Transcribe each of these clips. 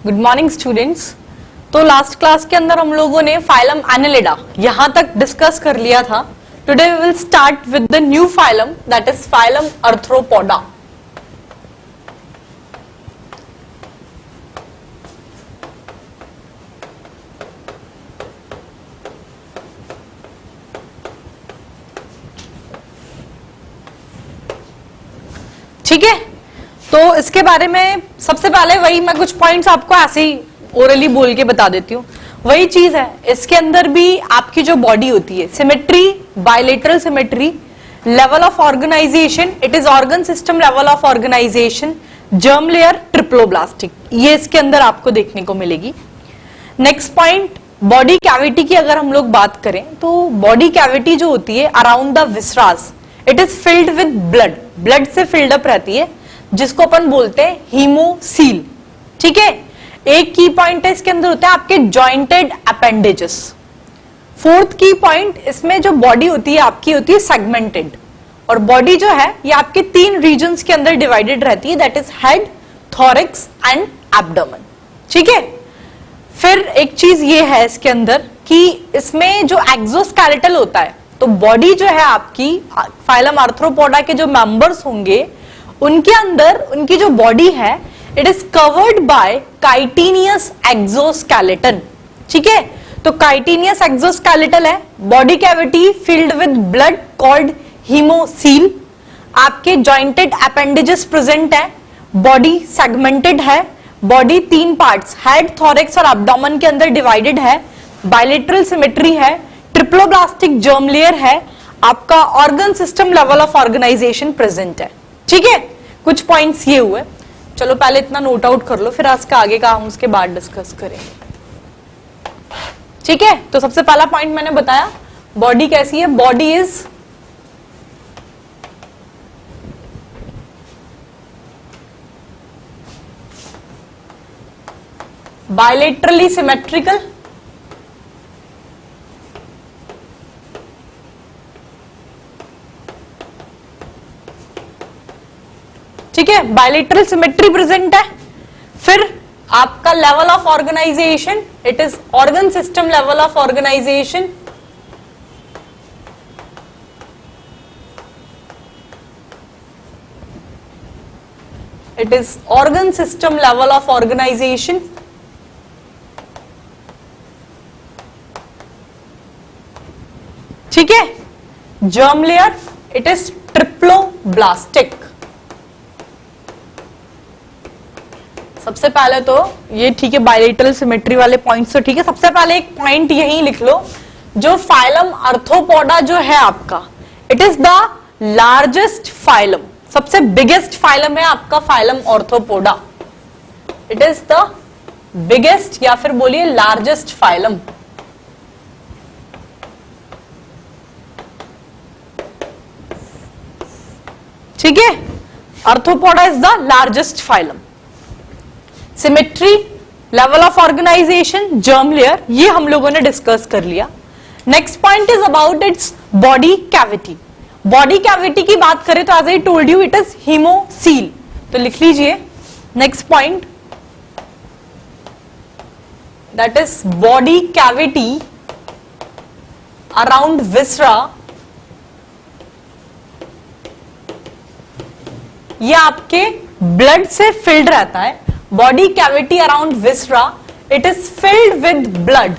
Good morning students. तो last class के अंदर हम लोगों ने फाइलम एनेलिडा यहां तक डिस्कस कर लिया था। Today we will start with the new phylum that is phylum Arthropoda. ठीक है, तो इसके बारे में सबसे पहले वही मैं कुछ पॉइंट्स आपको ऐसे ही ओरली बोल के बता देती हूँ। वही चीज है, इसके अंदर भी आपकी जो बॉडी होती है, symmetry, bilateral symmetry, level of organisation, it is organ system level of organisation, germ layer, triploblastic, ये इसके अंदर आपको देखने को मिलेगी। नेक्स्ट पॉइंट, बॉडी कैविटी की अगर हम लोग बात करें तो बॉडी कैविटी जो होती है around the viscera, it is filled with blood, blood से फिल्ड अप रहती है, जिसको अपन बोलते हैं हीमोसील। ठीक है, एक की पॉइंट है इसके अंदर होता है आपके जॉइंटेड अपेंडेजेस। फोर्थ की पॉइंट, इसमें जो बॉडी होती है आपकी होती है सेगमेंटेड, और बॉडी जो है ये आपके 3 रीजन्स के अंदर डिवाइडेड रहती है, that is head, thorax and abdomen. ठीक है, फिर एक चीज ये है इसके अंदर कि इसमें जो एक्सोस्केलेटल होता है, तो बॉडी जो है आपकी फाइलम आर्थ्रोपोडा के जो मेंबर्स होंगे उनके अंदर उनकी जो बॉडी है it is covered by chitinous exoskeleton. ठीक है, तो काइटिनियस एक्सोस्केलेटल है, body cavity filled with blood called haemocoel, आपके जॉइंटेड अपेंडेजेस प्रेजेंट है, बॉडी सेगमेंटेड है, बॉडी 3 पार्ट्स हेड, थॉरैक्स और एब्डोमेन के अंदर डिवाइडेड है, बायलेटरल सिमेट्री है, ट्रिप्लोब्लास्टिक जर्म लेयर है, आपका organ system level of organisation present है। ठीक है, कुछ पॉइंट्स ये हुए, चलो पहले इतना नोट आउट कर लो, फिर आज का आगे का हम उसके बाद डिस्कस करेंगे। ठीक है, तो सबसे पहला पॉइंट मैंने बताया, बॉडी कैसी है, बॉडी इज बायलेटरली सिमेट्रिकल, ठीक है, बायलेटरल सिमेट्री प्रेजेंट है। फिर आपका level of organisation, it is organ system level of organisation, it is organ system level of organisation. ठीक है, germ layer, it is triploblastic. सबसे पहले तो ये ठीक है, बायलेटरल सिमेट्री वाले पॉइंट्स तो ठीक है। सबसे पहले एक पॉइंट यही लिख लो, जो फाइलम आर्थ्रोपोडा जो है आपका, it is the largest phylum, सबसे बिगेस्ट फाइलम है आपका phylum Arthropoda, it is the biggest या फिर बोलिए लार्जेस्ट फाइलम। ठीक है, Arthropoda is the largest phylum. Symmetry, level of organisation, germ layer, ये हम लोगों ने डिस्कस कर लिया। Next point is about its body cavity. Body cavity की बात करें तो as I told you it is haemocoel, तो लिख लीजिए next point, that is body cavity around viscera, ये आपके ब्लड से फिल्ड रहता है। Body cavity around viscera, it is filled with blood,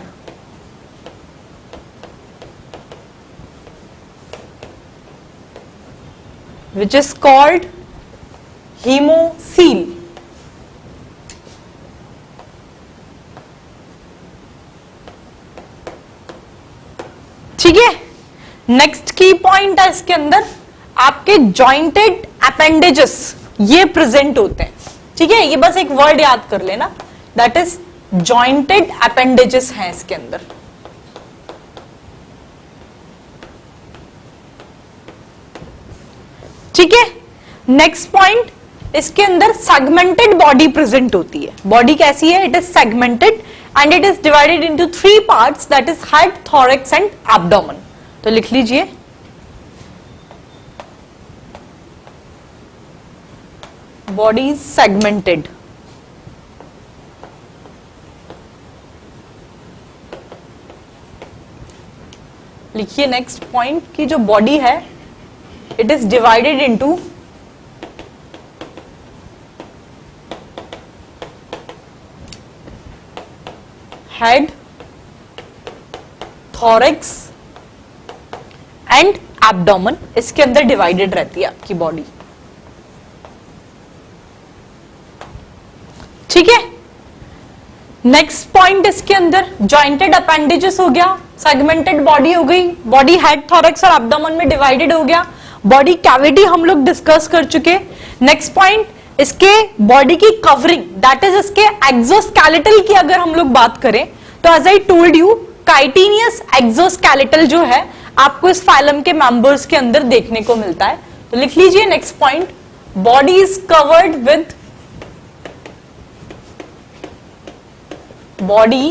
which is called hemocoel. ठीक है, नेक्स्ट की पॉइंट है इसके अंदर आपके जॉइंटेड अपेंडेजेस, ये प्रेजेंट होते हैं। ठीक है, ये बस एक वर्ड याद कर लेना, दैट इज जॉइंटेड अपेंडेजेस हैं इसके अंदर। ठीक है, नेक्स्ट पॉइंट, इसके अंदर सेगमेंटेड बॉडी प्रेजेंट होती है। बॉडी कैसी है, it is segmented and it is divided into 3 parts, that is head, thorax and abdomen. तो लिख लीजिए body is segmented। लिखिए नेक्स्ट पॉइंट की जो बॉडी है it is divided into head, thorax and abdomen, इसके अंदर डिवाइडेड रहती है आपकी बॉडी। ठीक है, नेक्स्ट पॉइंट इसके अंदर जॉइंटेड अपेंडेजेस हो गया, सेगमेंटेड बॉडी हो गई, बॉडी हेड, थॉरैक्स और एब्डोमेन में डिवाइडेड हो गया, बॉडी कैविटी हम लोग डिस्कस कर चुके। नेक्स्ट पॉइंट इसके बॉडी की कवरिंग, दैट इज इसके एक्सोस्केलेटल की अगर हम लोग बात करें तो as I told you chitinous exoskeletal जो है आपको इस फाइलम के मेंबर्स के अंदर देखने को मिलता है। तो लिख लीजिए next point, body is covered with body,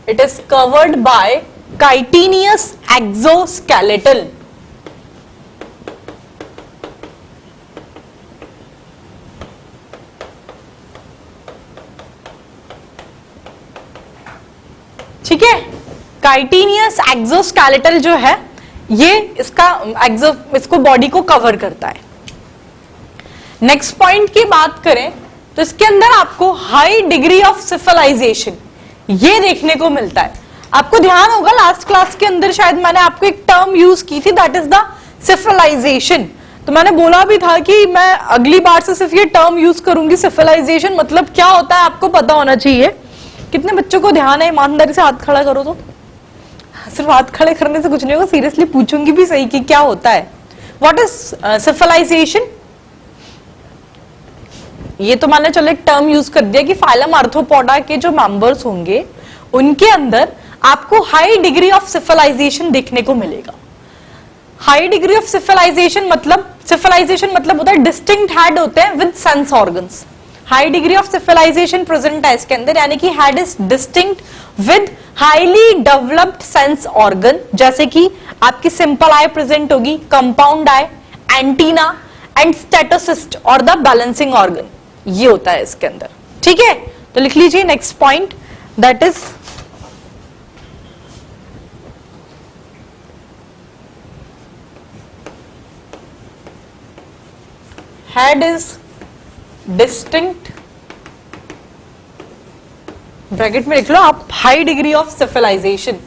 it is covered by chitinous exoskeletal. ठीक है, काइटिनियस एक्सोस्केलेटल जो है ये इसको बॉडी को कवर करता है। नेक्स्ट पॉइंट की बात करें तो इसके अंदर आपको हाई डिग्री ऑफ सिफलाइजेशन ये देखने को मिलता है। आपको ध्यान होगा लास्ट क्लास के अंदर शायद मैंने आपको एक टर्म यूज की थी, दैट इज द सिफलाइजेशन। तो मैंने बोला भी था कि मैं अगली बार से सिर्फ ये टर्म यूज करूंगी, सिफलाइजेशन मतलब क्या होता है आपको पता होना चाहिए। कितने बच्चों को ध्यान है? ईमानदारी से हाथ खड़ा करो। तो सिर्फ हाथ खड़े करने से कुछ नहीं होगा, सीरियसली पूछूंगी भी सही कि क्या होता है। What is cephalization? ये तो मैंने चलो एक टर्म यूज कर दिया कि फाइलम आर्थ्रोपोडा के जो मेंबर्स होंगे उनके अंदर आपको हाई डिग्री ऑफ सिफलाइजेशन देखने को मिलेगा। हाई डिग्री ऑफ सिफलाइजेशन मतलब होता है डिस्टिंक्ट हेड होते हैं with sense organs. High degree of cephalization present है इसके अंदर, यानी कि head is distinct with highly developed sense organ, जैसे कि आपकी सिंपल आई प्रेजेंट होगी, compound eye, antenna and statocyst और द बैलेंसिंग ऑर्गन, ये होता है इसके अंदर। ठीक है, तो लिख लीजिए next point, that is head is distinct, bracket में लिख लो आप, हाई डिग्री ऑफ सिफलाइजेशन।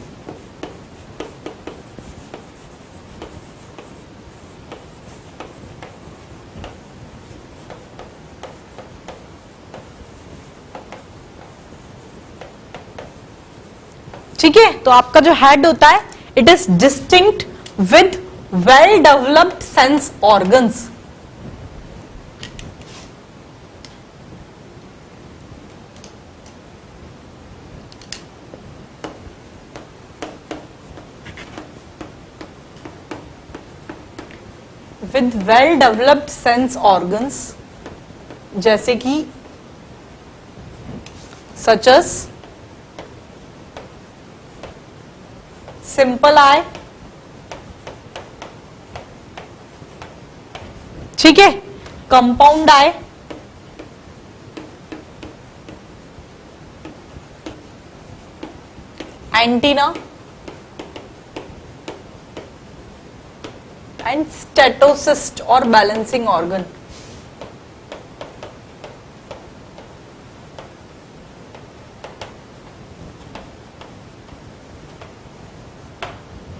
ठीक है, तो आपका जो हेड होता है it is distinct with well developed sense organs. With well developed sense organs, जैसे कि सच एज सिंपल आई, ठीक है, compound eye, antenna and statocyst और बैलेंसिंग ऑर्गन।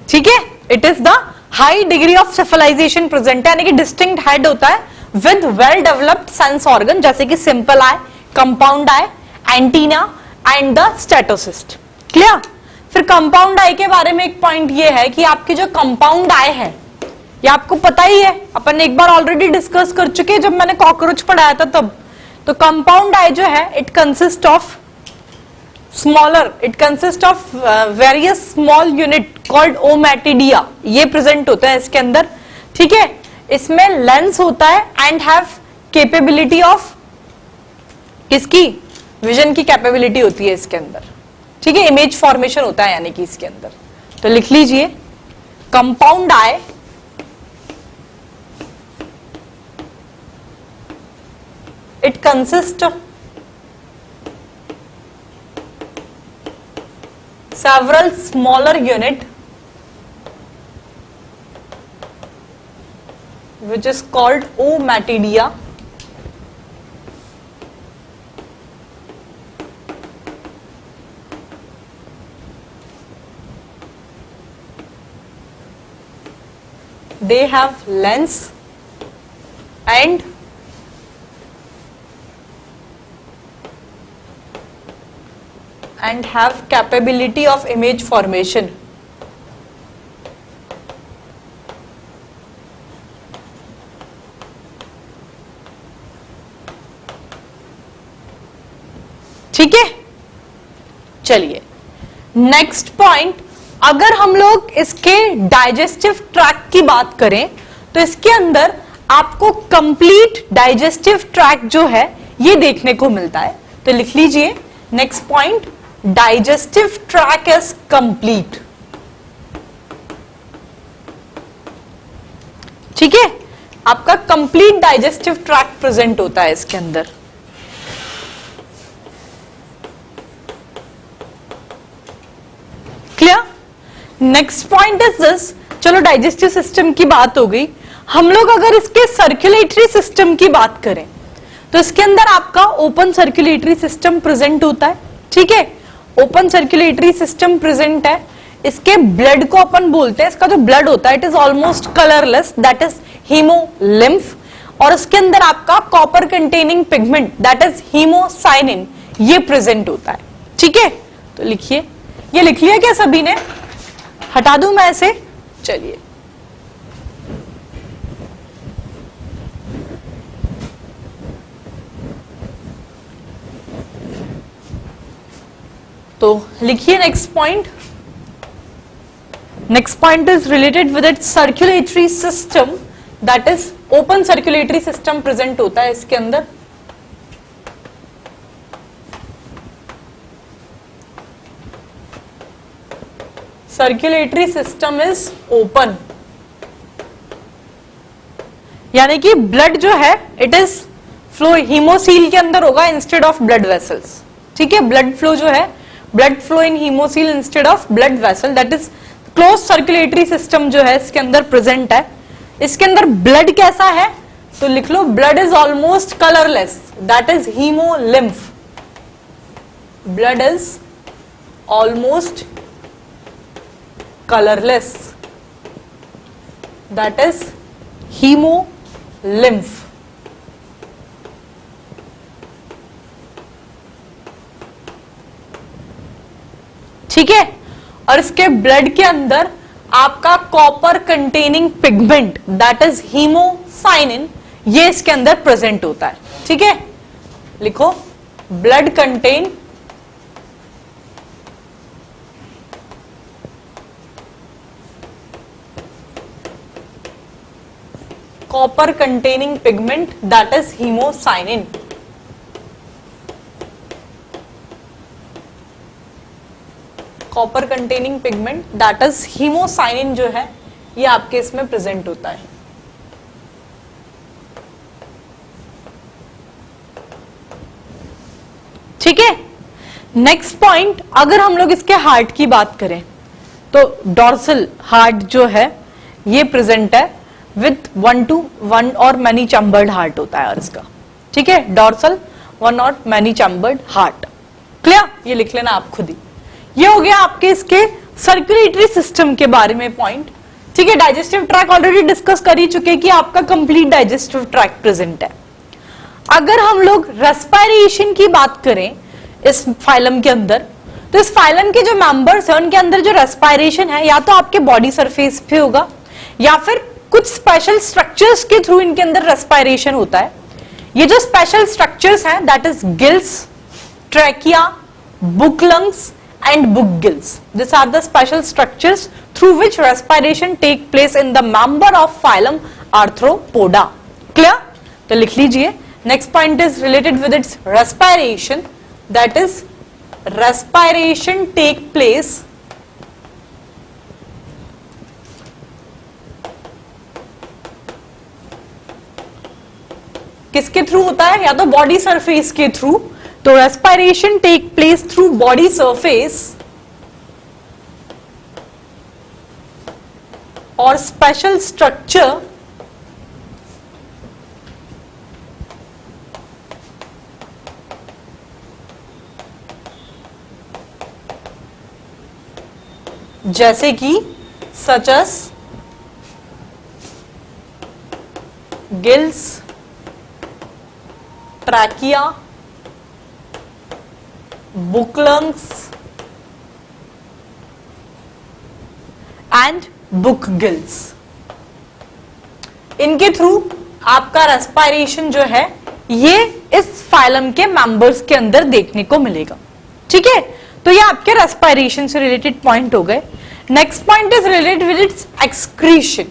ठीक है, it is the high degree of cephalization present है, यानी कि डिस्टिंक्ट हेड होता है with well developed sense organ, जैसे कि simple eye, compound eye, antenna and the statocyst. Clear? फिर कंपाउंड आई के बारे में एक पॉइंट ये है कि आपकी जो कंपाउंड आई है, ये आपको पता ही है, अपन एक बार ऑलरेडी डिस्कस कर चुके हैं जब मैंने कॉकरोच पढ़ाया था तब। तो कंपाउंड आई जो है it consist of smaller, it consist of various small unit called ommatidia, ये प्रेजेंट होता है इसके अंदर। ठीक है, इसमें लेंस होता है एंड हैव कैपेबिलिटी ऑफ, किसकी? विजन की कैपेबिलिटी होती है इसके अंदर। ठीक है, इमेज फॉर्मेशन होता है यानी कि इसके अंदर। तो लिख लीजिए compound I it consists of several smaller unit which is called ommatidia. They have lens and have capability of image formation. ठीक है, चलिए नेक्स्ट पॉइंट, अगर हम लोग इसके डाइजेस्टिव ट्रैक्ट की बात करें तो इसके अंदर आपको कंप्लीट डाइजेस्टिव ट्रैक्ट जो है ये देखने को मिलता है। तो लिख लीजिए next point, digestive tract is complete. ठीक है, आपका कंप्लीट डाइजेस्टिव ट्रैक्ट प्रेजेंट होता है इसके अंदर। Clear? Next point is this, चलो डाइजेस्टिव सिस्टम की बात हो गई। हम लोग अगर इसके सर्कुलेटरी सिस्टम की बात करें तो इसके अंदर आपका ओपन सर्कुलेटरी सिस्टम प्रेजेंट होता है। ठीक है, ओपन सर्कुलेटरी सिस्टम प्रेजेंट है। इसके ब्लड को अपन बोलते हैं, इसका जो ब्लड होता है it is almost colourless, that is haemolymph. और इसके अंदर आपका copper containing pigment that is haemocyanin ये प्रेजेंट होता है। ठीक है, तो लिखिए, ये लिख लिया क्या सभी ने? हटा दूं मैं इसे? चलिए, तो लिखिए next point. Next point is related with it circulatory system, that is open circulatory system present होता है इसके अंदर। सर्कुलेटरी सिस्टम इज ओपन, यानी कि ब्लड जो है इट इज फ्लो हीमोसील के अंदर होगा इंस्टेड ऑफ ब्लड वेसल्स। ठीक है, ब्लड फ्लो जो है, blood flow in haemocoel instead of blood vessel, that is close circulatory system जो है इसके अंदर प्रेजेंट है। इसके अंदर ब्लड कैसा है? तो लिख low blood is almost colourless, that is haemolymph. Blood is almost colorless, that is hemolymph। ठीक है, और इसके ब्लड के अंदर आपका copper containing pigment that is haemocyanin ये इसके अंदर प्रेजेंट होता है। ठीक है, लिखो blood contain copper containing pigment that is hemocyanin। Copper containing pigment that is haemocyanin जो है ये आपके इसमें प्रेजेंट होता है। ठीक है, नेक्स्ट पॉइंट, अगर हम लोग इसके हार्ट की बात करें तो डॉर्सल हार्ट जो है ये प्रेजेंट है विथ 1 to 1 और मैनी चैम्बर्ड हार्ट होता है इसका। ठीक है, डॉर्सल 1 और मैनी चैम्बर्ड हार्ट। क्लियर? ये लिख लेना आप खुद ही। ये हो गया आपके इसके सर्कुलेटरी सिस्टम के बारे में पॉइंट। ठीक है, डाइजेस्टिव ट्रैक्ट ऑलरेडी डिस्कस कर ही चुके कि आपका कंप्लीट डाइजेस्टिव ट्रैक्ट प्रेजेंट है। अगर हम लोग रेस्पिरेशन की बात करें इस फाइलम के अंदर, तो इस फाइलम के जो मेंबर्स है उनके अंदर जो रेस्पिरेशन है या तो आपके बॉडी सरफेस पे होगा या फिर कुछ स्पेशल स्ट्रक्चर्स के थ्रू इनके अंदर रेस्पिरेशन होता है। ये जो स्पेशल स्ट्रक्चर्स हैं that is gills, trachea, book lungs and book gills. This are the special structures through which respiration take place in the member of phylum Arthropoda. Clear? तो लिख लीजिए next point is related with its respiration, that is respiration take place किसके through होता है? या तो body surface के through. तो respiration take place through body surface और स्पेशल स्ट्रक्चर जैसे कि such as gills, trachea, book lungs and book gills. इनके थ्रू आपका रेस्पिरेशन जो है ये इस फाइलम के मेंबर्स के अंदर देखने को मिलेगा। ठीक है, तो ये आपके रेस्पिरेशन से रिलेटेड पॉइंट हो गए। Next point is related with it's excretion.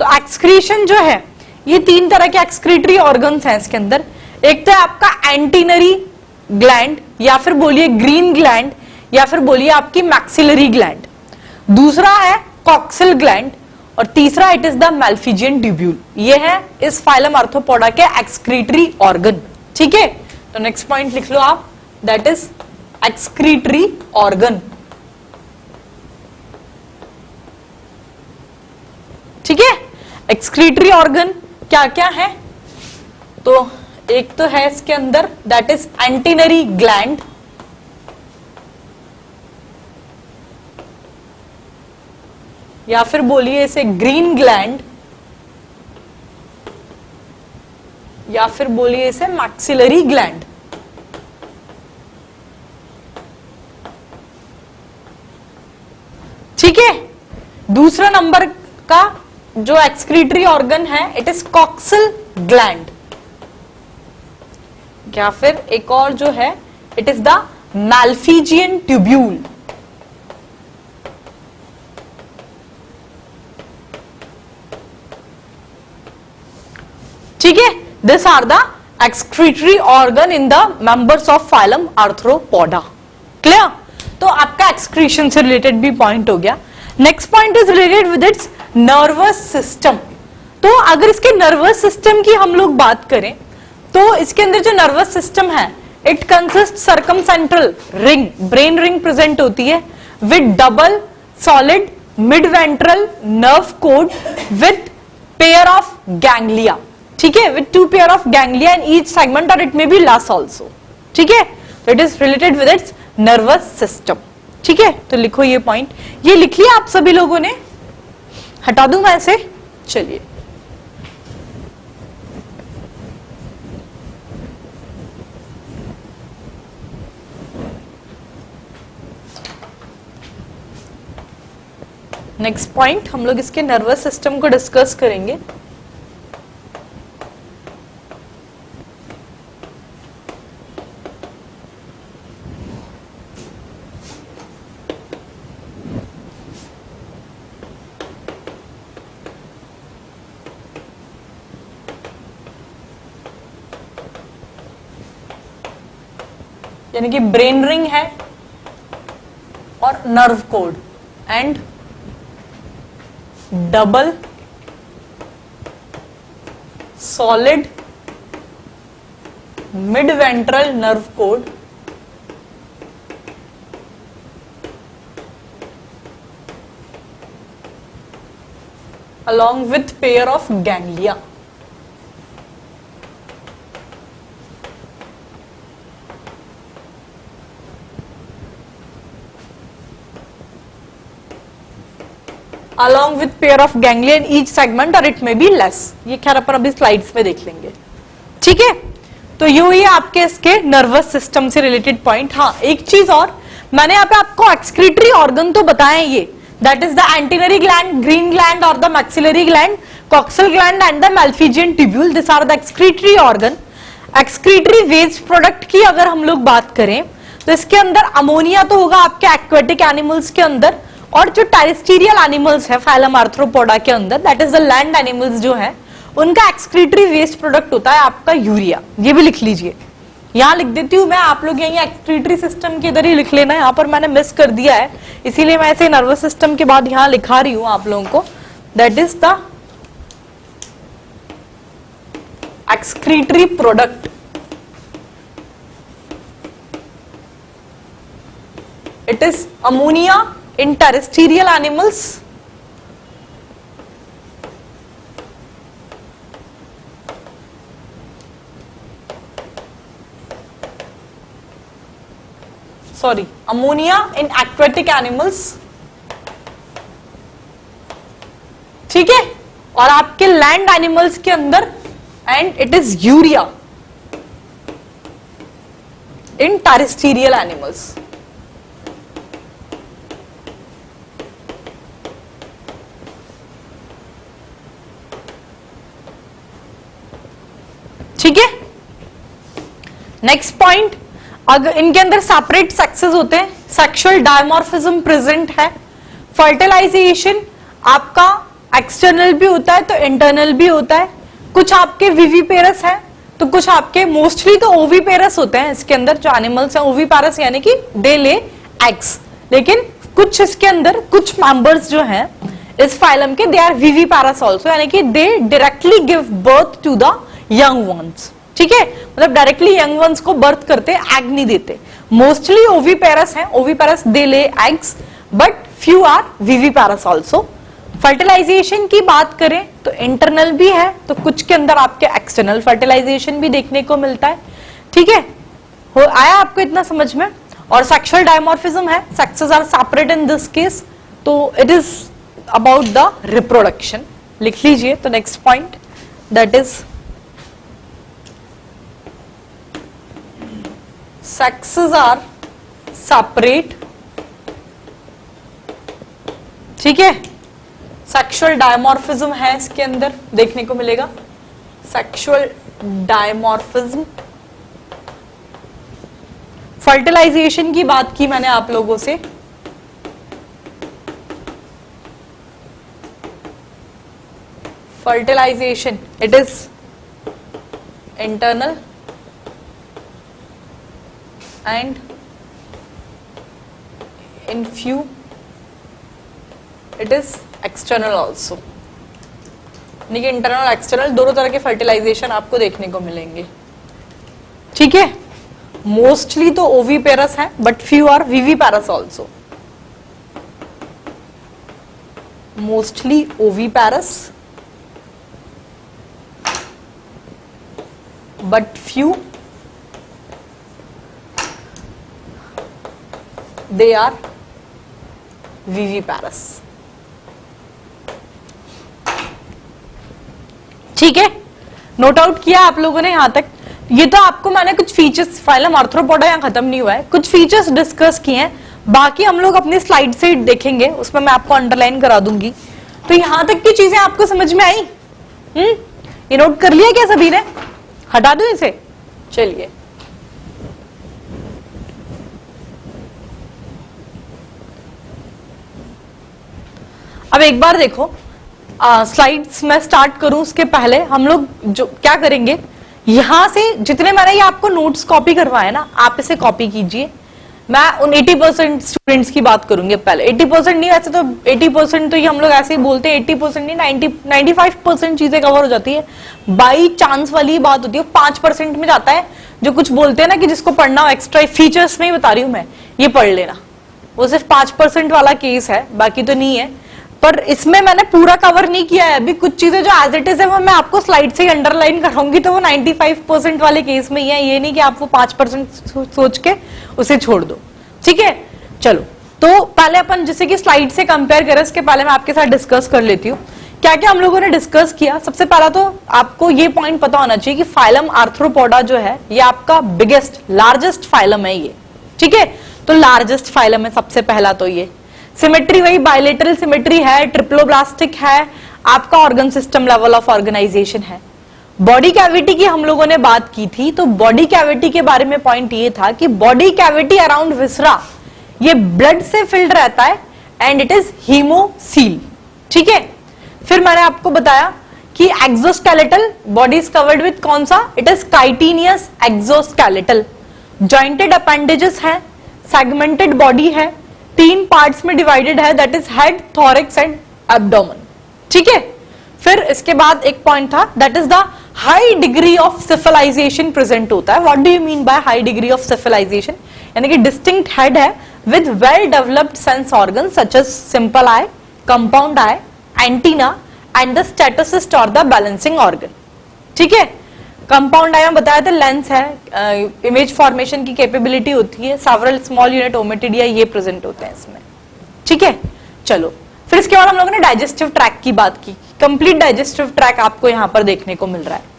तो एक्सक्रीशन जो है ये तीन तरह के एक्सक्रीटरी ऑर्गन्स हैं इसके अंदर। एक तो है आपका एंटीनरी ग्लैंड, या फिर बोलिए ग्रीन ग्लैंड, या फिर बोलिए आपकी मैक्सिलरी ग्लैंड। दूसरा है कॉक्सिल ग्लैंड, और तीसरा it is the Malpighian tubule. ये है इस फाइलम आर्थ्रोपोडा के एक्सक्रीटरी ऑर्गन। ठीक है, तो नेक्स्ट पॉइंट लिख लो आप, दैट इज एक्सक्रीटरी ऑर्गन। ठीक है, एक्सक्रीटरी ऑर्गन क्या क्या है? तो एक तो है इसके अंदर दैट इज एंटीनरी ग्लैंड, या फिर बोलिए इसे ग्रीन ग्लैंड, या फिर बोलिए इसे मैक्सिलरी ग्लैंड। ठीक है, दूसरा नंबर का जो एक्सक्रीटरी ऑर्गन है इट इज कॉक्सिल ग्लैंड, या फिर एक और जो है it is the Malpighian tubule. ठीक है, this are the excretory organ in the members of phylum Arthropoda. Clear? तो आपका एक्सक्रीशन से रिलेटेड भी पॉइंट हो गया। Next point is related with its nervous system. तो अगर इसके नर्वस सिस्टम की हम लोग बात करें तो इसके अंदर जो नर्वस सिस्टम है it consist circumcentral ring, brain ring present होती है with double solid mid ventral nerve cord with pair of ganglia. ठीक है, with two pair of ganglia in each segment, और it may be less also. ठीक है, तो it is related with its nervous system. ठीक है, तो लिखो ये पॉइंट, ये लिख लिया आप सभी लोगों ने? हटा दूं मैं ऐसे? चलिए, नेक्स्ट पॉइंट हम लोग इसके नर्वस सिस्टम को डिस्कस करेंगे। यानी कि ब्रेन रिंग है और nerve code and double solid mid ventral nerve code along with pair of ganglia. Along with pair of ganglia in each segment or it may be less. ये खैर अपन अभी slides में देख लेंगे। ठीक है, तो यू ही आपके इसके नर्वस सिस्टम से रिलेटेड पॉइंट। हाँ, एक चीज और, मैंने यहाँ पे आपको एक्सक्रीटरी ऑर्गन तो बताया ये, that is the antennary gland, green gland और the maxillary gland, coxal gland and the Malpighian tubule, this are the excretory organ. Excretory waste product की अगर हम लोग बात करें तो इसके अंदर अमोनिया तो होगा आपके एक्वेटिक एनिमल्स के अंदर, और जो टेरेस्ट्रियल एनिमल्स है फाइलम आर्थ्रोपोडा के अंदर, that is the land animals जो है, उनका एक्सक्रीटरी वेस्ट प्रोडक्ट होता है आपका यूरिया। ये भी लिख लीजिए, यहां लिख देती हूं मैं, आप लोग यही एक्सक्रीटरी सिस्टम के इधर ही लिख लेना, यहां पर मैंने मिस कर दिया है इसीलिए मैं ऐसे नर्वस सिस्टम के बाद यहां लिखा रही हूं आप लोगों को। That is the excretory product, it is ammonia in terrestrial animals, sorry, ammonia in aquatic animals ठीक है, और आपके लैंड एनिमल्स के अंदर and it is urea in terrestrial animals. ठीक है, नेक्स्ट पॉइंट, अगर इनके अंदर सेपरेट सेक्सेस होते हैं, सेक्सुअल डायमॉर्फिज्म प्रेजेंट है, फर्टिलाइजेशन आपका एक्सटर्नल भी होता है तो इंटरनल भी होता है, कुछ आपके विविपेरस है तो कुछ आपके मोस्टली तो ओविपेरस होते हैं इसके अंदर जो एनिमल्स हैं, ओविपेरस यानी कि दे ले एग्स, लेकिन कुछ इसके अंदर कुछ मेंबर्स जो हैं इस फाइलम के दे आर विविपेरस आल्सो, यानी कि they directly give birth to the young ones. ठीक है, मतलब डायरेक्टली यंग वंस को बर्थ करते, एग नहीं देते। मोस्टली ओविपेरस हैं, oviparous they lay eggs but few are viviparous also. Fertilization की बात करें तो इंटरनल भी है तो कुछ के अंदर आपके एक्सटर्नल फर्टिलाइजेशन भी देखने को मिलता है। ठीक है, हो आया आपको इतना समझ में। और सेक्सुअल डायमॉर्फिज्म है, sexes are separate in this case, तो it is about the reproduction. लिख लीजिए तो next point that is sexes are separate। ठीक है, सेक्सुअल डायमॉर्फिज्म है इसके अंदर देखने को मिलेगा, सेक्सुअल डायमॉर्फिज्म। फर्टिलाइजेशन की बात की मैंने आप लोगों से, fertilization it is internal and in few it is external also, यानी कि इंटरनल और एक्सटर्नल दोनों तरह के फर्टिलाइजेशन आपको देखने को मिलेंगे। ठीक है, मोस्टली तो ओविपेरस है but few are viviparous also, mostly oviparous but few they are viviparous। ठीक है, नोट आउट किया आप लोगों ने यहां तक। ये तो आपको मैंने कुछ फीचर्स, फाइलम आर्थ्रोपोडा यहां खत्म नहीं हुआ है, कुछ फीचर्स डिस्कस किए हैं, बाकी हम लोग अपनी स्लाइड से देखेंगे, उसमें मैं आपको अंडरलाइन करा दूंगी। तो यहां तक की चीजें आपको समझ में आई? ये नोट कर लिया क्या सभी ने? हटा दो इसे, चलिए। अब एक बार देखो, स्लाइड्स मैं स्टार्ट करूं उसके पहले हम लोग जो क्या करेंगे, यहां से जितने मैंने ये आपको नोट्स कॉपी करवाए ना, आप इसे कॉपी कीजिए। मैं उन 80% स्टूडेंट्स की बात करूंगी पहले। 80% नहीं, वैसे तो 80% तो ये हम लोग ऐसे ही बोलते हैं, 80% नहीं 95% चीजें कवर हो जाती है। बाई चांस वाली बात होती है, 5% में जाता है, जो कुछ बोलते हैं ना कि जिसको पढ़ना हो एक्स्ट्रा फीचर्स में ही बता रही हूं मैं, ये पढ़ लेना, वो सिर्फ 5% वाला केस है, बाकी तो नहीं है। पर इसमें मैंने पूरा कवर नहीं किया है अभी, कुछ चीजें जो एज इट इज है वो मैं आपको स्लाइड से ही अंडरलाइन कराऊंगी, तो वो 95% वाले केस में ही है, ये नहीं कि आप वो 5% सोच के उसे छोड़ दो। ठीक है, चलो तो पहले अपन जैसे कि स्लाइड से कंपेयर करें, इसके पहले मैं आपके साथ डिस्कस कर लेती हूँ क्या क्या हम लोगों ने डिस्कस किया। सबसे पहला तो आपको ये पॉइंट पता होना चाहिए कि फाइलम आर्थ्रोपोडा जो है ये आपका बिगेस्ट लार्जेस्ट फाइलम है ये। ठीक है, तो लार्जेस्ट फाइलम है सबसे पहला तो ये। सिमेट्री वही बायलेटरल सिमेट्री है, ट्रिप्लोब्लास्टिक है, आपका organ system level of organization है। बॉडी कैविटी की हम लोगों ने बात की थी, तो बॉडी कैविटी के बारे में पॉइंट ये था कि बॉडी कैविटी अराउंड विसरा ये ब्लड से फिल्ड रहता है एंड इट इज हीमोसील। ठीक है, फिर मैंने आपको बताया कि exoskeletal body is covered with कौन सा, it is chitinous exoskeletal. Jointed appendages है, सेगमेंटेड बॉडी है, 3 पार्ट्स में डिवाइडेड है, that is head, thorax and abdomen. ठीक है, फिर इसके बाद एक पॉइंट था that is the high degree of cephalization present होता है। What do you mean by high degree of cephalization, यानी कि डिस्टिंक्ट हेड है with well developed sense organ such as simple eye, compound eye, antenna and the statocyst और the balancing organ. ठीक है, compound आई में बताया था लेंस है, इमेज फॉर्मेशन की कैपेबिलिटी होती है, सेवरल स्मॉल यूनिट ओमेटिडिया ये प्रेजेंट होते हैं इसमें। ठीक है, चलो फिर इसके बाद हम लोगों ने डाइजेस्टिव ट्रैक की बात की, कंप्लीट डाइजेस्टिव ट्रैक आपको यहां पर देखने को मिल रहा है।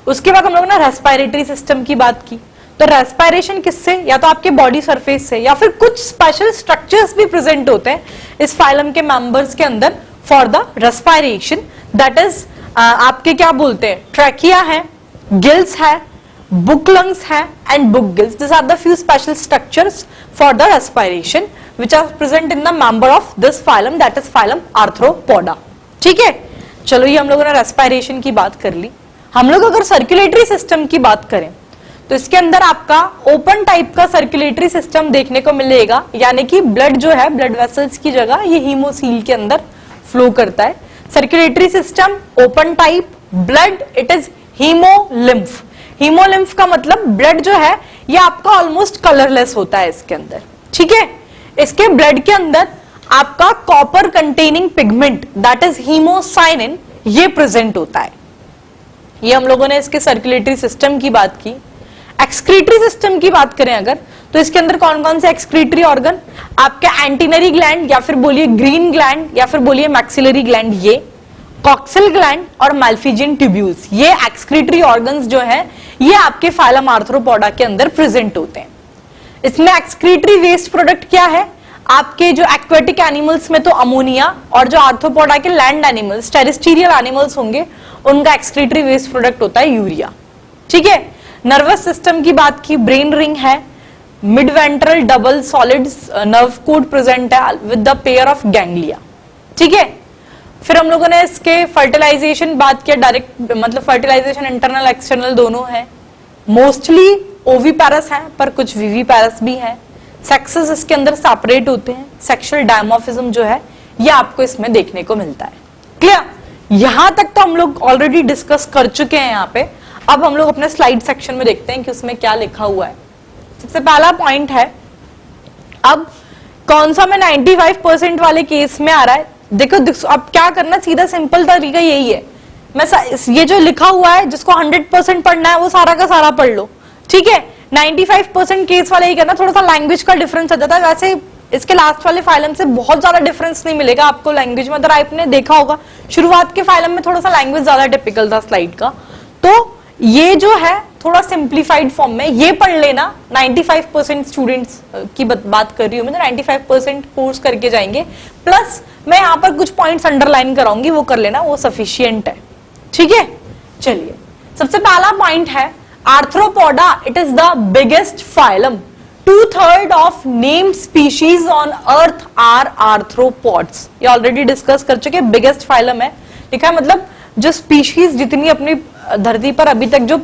उसके बाद हम लोगों ने रेस्पिरेटरी सिस्टम की बात की, तो रेस्पिरेशन किससे, या तो आपके बॉडी सरफेस से, या फिर कुछ स्पेशल स्ट्रक्चर्स भी प्रेजेंट होते हैं इस फाइलम के मेंबर्स के अंदर for the respiration, that is आपके क्या बोलते हैं, ट्रैकिया है, गिल्स है, बुक लंग्स है and book gills. This are the few special structures for the respiration which are present in the member of this phylum, that is phylum Arthropoda। ठीक है, चलो ये हम लोगों ने रेस्पिरेशन की बात कर ली। हम लोग अगर सर्कुलेटरी सिस्टम की बात करें तो इसके अंदर आपका ओपन टाइप का सर्कुलेटरी सिस्टम देखने को मिलेगा, यानी कि ब्लड जो है ब्लड वेसल्स की जगह ये हीमोसील के अंदर फ्लो करता है। Circulatory system open type, blood it is haemolymph. Haemolymph का मतलब ब्लड जो है ये आपका ऑलमोस्ट कलरलेस होता है इसके अंदर। ठीक है, इसके ब्लड के अंदर आपका copper containing pigment that is haemocyanin ये प्रेजेंट होता है। ये हम लोगों ने इसके सर्कुलेटरी सिस्टम की बात की। एक्सक्रीटरी सिस्टम की बात करें अगर, तो इसके अंदर कौन कौन से एक्सक्रीटरी ऑर्गन, आपके एंटीनरी ग्लैंड या फिर बोलिए ग्रीन ग्लैंड या फिर बोलिए मैक्सिलरी ग्लैंड, ये कॉक्सिल ग्लैंड और मैल्फिजियन ट्यूब्यूल्स, ये एक्सक्रीटरी ऑर्गन्स जो है ये आपके फाइलम आर्थ्रोपोडा के अंदर प्रेजेंट होते हैं। इसमें एक्सक्रीटरी वेस्ट प्रोडक्ट क्या है, आपके जो एक्वेटिक एनिमल्स में तो अमोनिया, और जो आर्थ्रोपोडा के लैंड एनिमल्स टेरेस्ट्रियल एनिमल्स होंगे उनका एक्सक्रीटरी वेस्ट प्रोडक्ट होता है यूरिया। ठीक है, नर्वस सिस्टम की बात की, ब्रेन रिंग है, mid ventral double solid nerve cord present है with the pair of ganglia. ठीक है, फिर हम लोगों ने इसके फर्टिलाइजेशन बात किया, डायरेक्ट मतलब फर्टिलाइजेशन इंटरनल एक्सटर्नल दोनों है, मोस्टली ओवीपैरस है पर कुछ विवीपैरस भी है। सेक्सेस इसके अंदर सेपरेट होते हैं, सेक्सुअल डायमॉर्फिज्म जो है ये आपको इसमें देखने को मिलता है। क्लियर, यहां तक तो हम लोग ऑलरेडी डिस्कस कर चुके हैं यहाँ पे। अब हम लोग अपने स्लाइड सेक्शन में देखते हैं कि उसमें क्या लिखा हुआ है। सबसे पहला पॉइंट है, अब कौन सा में 95% वाले केस में आ रहा है, देखो अब क्या करना, सीधा सिंपल तरीका यही है, मैं ये जो लिखा हुआ है जिसको 100% पढ़ना है वो सारा का सारा पढ़ लो। ठीक है, 95% केस वाले ही करना, थोड़ा सा लैंग्वेज का डिफरेंस आ जाता है। वैसे इसके लास्ट वाले फाइलम से बहुत ज्यादा डिफरेंस नहीं मिलेगा आपको लैंग्वेज में, अगर आपने देखा होगा शुरुआत के फाइलम में थोड़ा सा लैंग्वेज ज्यादा टिपिकल था स्लाइड का, तो ये जो है थोड़ा सिंप्लीफाइड फॉर्म में ये पढ़ लेना। 95% स्टूडेंट्स की बात कर रही हूँ मैं, 95% कोर्स करके जाएंगे, प्लस मैं यहाँ पर कुछ पॉइंट्स अंडरलाइन कराऊंगी, वो कर लेना, वो सफिशियंट है। ठीक है, चलिए सबसे पहला पॉइंट है Arthropoda, it is the biggest phylum. 2/3 of named species on earth are arthropods. ये ऑलरेडी डिस्कस कर चुके, बिगेस्ट फाइलम है लिखा है, मतलब जो स्पीशीज जितनी अपनी धरती पर अभी तक जो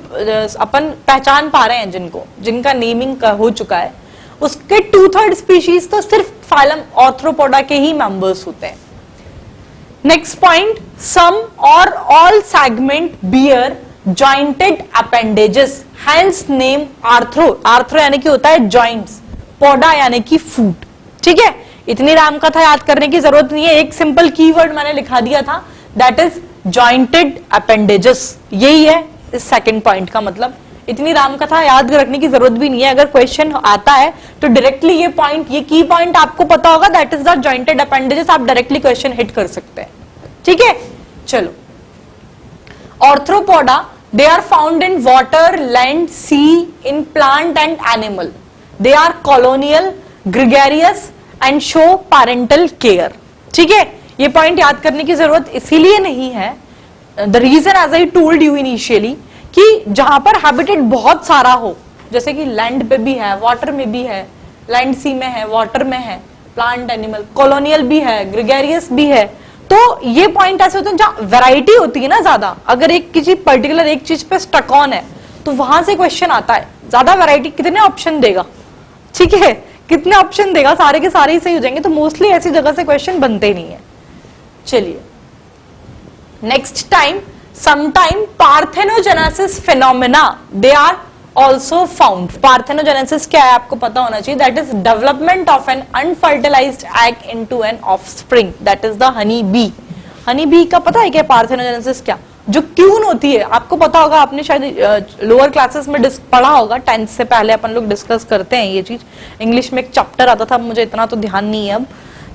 अपन पहचान पा रहे हैं, जिनका नेमिंग हो चुका है, उसके 2/3 स्पीशीज तो सिर्फ फाइलम आर्थ्रोपोडा के ही मेंबर्स होते हैं। नेक्स्ट पॉइंट, सम और all segment bear jointed appendages, hence name arthro. Arthro यानी कि होता है जॉइंट्स, पोडा यानी कि फूट। ठीक है, इतनी राम कथा याद करने की जरूरत नहीं है, एक सिंपल कीवर्ड मैंने लिखा दिया था, दैट इज जॉइंटेड अपेंडेजेस। यही है इस सेकंड पॉइंट का मतलब, इतनी राम कथा याद रखने की जरूरत भी नहीं है। अगर क्वेश्चन आता है तो डायरेक्टली ये पॉइंट, ये की पॉइंट आपको पता होगा, that is the jointed appendages, आप डायरेक्टली क्वेश्चन हिट कर सकते हैं। ठीक है, चलो arthropoda, they are found in water, land, sea, in plant and animal. They are colonial, gregarious and show parental care. ठीक है, ये पॉइंट याद करने की जरूरत इसीलिए नहीं है, the reason as I told you initially, कि जहां पर हैबिटेट बहुत सारा हो, जैसे कि लैंड पे भी है, वाटर में भी है, लैंड सी में है, वाटर में है, प्लांट एनिमल, कॉलोनियल भी है, ग्रेगेरियस भी है, तो ये पॉइंट ऐसे होते हैं जहां वैरायटी होती है ना ज्यादा, अगर एक किसी पर्टिकुलर एक चीज पे स्टक ऑन है तो वहां से क्वेश्चन आता है, ज्यादा वैरायटी कितने ऑप्शन देगा, ठीक है, कितने ऑप्शन देगा, सारे के सारे ही सही हो जाएंगे, तो मोस्टली ऐसी जगह से क्वेश्चन बनते नहीं है। चलिए next time, sometime parthenogenesis phenomena they are also found. Parthenogenesis क्या है आपको पता होना चाहिए, that is development of an unfertilized egg into an offspring, that is the honey bee. Honey bee का पता है क्या पार्थेनोजेनेसिस क्या, जो क्यून होती है आपको पता होगा, आपने शायद लोअर क्लासेस में पढ़ा होगा, 10th से पहले अपन लोग डिस्कस करते हैं ये चीज, इंग्लिश में एक चैप्टर आता था, मुझे इतना तो ध्यान नहीं है अब,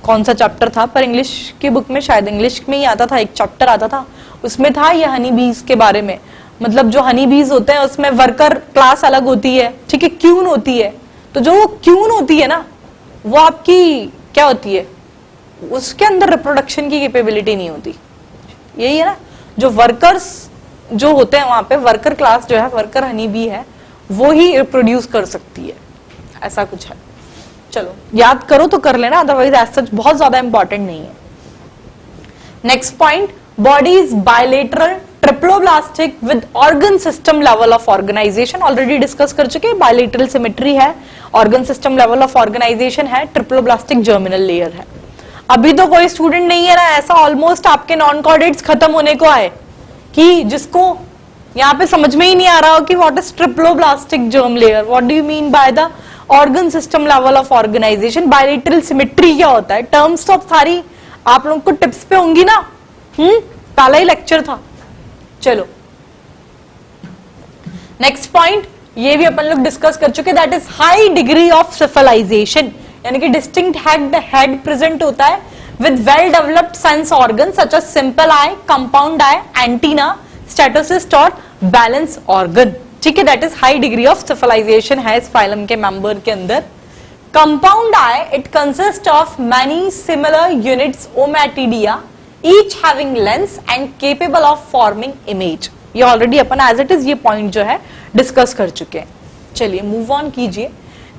कौन सा चैप्टर था, पर इंग्लिश की बुक में शायद इंग्लिश में ही आता था, एक चैप्टर आता था उसमें था ये हनी बीज के बारे में। मतलब जो हनी बीज होते हैं उसमें वर्कर क्लास अलग होती है, ठीक है, क्यून होती है। तो जो क्यून होती है ना वो आपकी क्या होती है, उसके अंदर रिप्रोडक्शन की कैपेबिलिटी नहीं होती। यही है ना, जो वर्कर्स जो होते हैं वहां पे, वर्कर क्लास जो है, वर्कर हनी बी है, वो ही रिप्रोड्यूस कर सकती है, ऐसा कुछ है। चलो याद करो तो कर लेना, अदरवाइज एज सच बहुत ज्यादा इंपॉर्टेंट नहीं है। Next point, body is bilateral triploblastic with organ system level of organization. Already discuss कर चुके हैं, बायलेटरल सिमेट्री है, organ system level of organization है, ट्रिप्लोब्लास्टिक जर्मिनल लेयर है। अभी तो कोई स्टूडेंट नहीं है ना ऐसा ऑलमोस्ट आपके नॉन कॉर्डेट्स खत्म होने को आए कि जिसको यहाँ पे समझ में ही नहीं आ रहा हो कि what is triploblastic germ layer, what do you mean by the organ system level of organization, bilateral symmetry क्या होता है। टर्म्स तो सारी आप लोगों को टिप्स पे होंगी ना, पहला ही लेक्चर था। चलो नेक्स्ट पॉइंट, ये भी अपन लोग डिस्कस कर चुके, that is high degree of cephalization, यानी कि डिस्टिंक्ट हेड प्रेजेंट होता है with well developed sense organ such as simple eye, compound eye, antenna, statocyst और बैलेंस ऑर्गन। ठीक है, that is high degree of cephalization है इस फाइलम के मेंबर के अंदर। Compound eye, it consist of many similar units ommatidia, each having lens and capable of forming image. ये already अपन एज इट इज ये पॉइंट जो है डिस्कस कर चुके हैं। चलिए मूव ऑन कीजिए।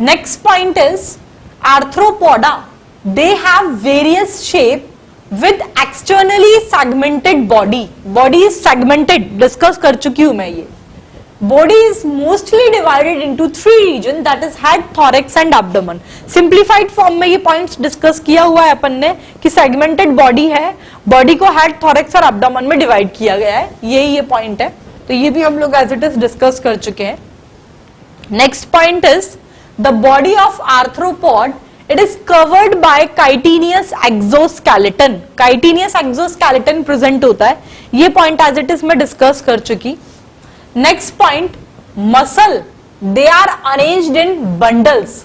Next point is Arthropoda, they have various shape with externally segmented body. Body is segmented, discuss कर चुकी हूं मैं ये। Body is mostly divided into 3 region, that is head, thorax and abdomen. Simplified form में ये points discuss किया हुआ है अपन ने कि सेगमेंटेड बॉडी है, बॉडी को हेड, थॉरैक्स और एब्डोमेन में डिवाइड किया गया है, ये पॉइंट है। तो ये भी हम लोग एज इट इज डिस्कस कर चुके हैं। Next point is the body of arthropod, it is covered by chitinous exoskeleton. chitinous exoskeleton present होता है, ये point as it is मैं discuss कर चुकी। next point, muscle, they are arranged in bundles.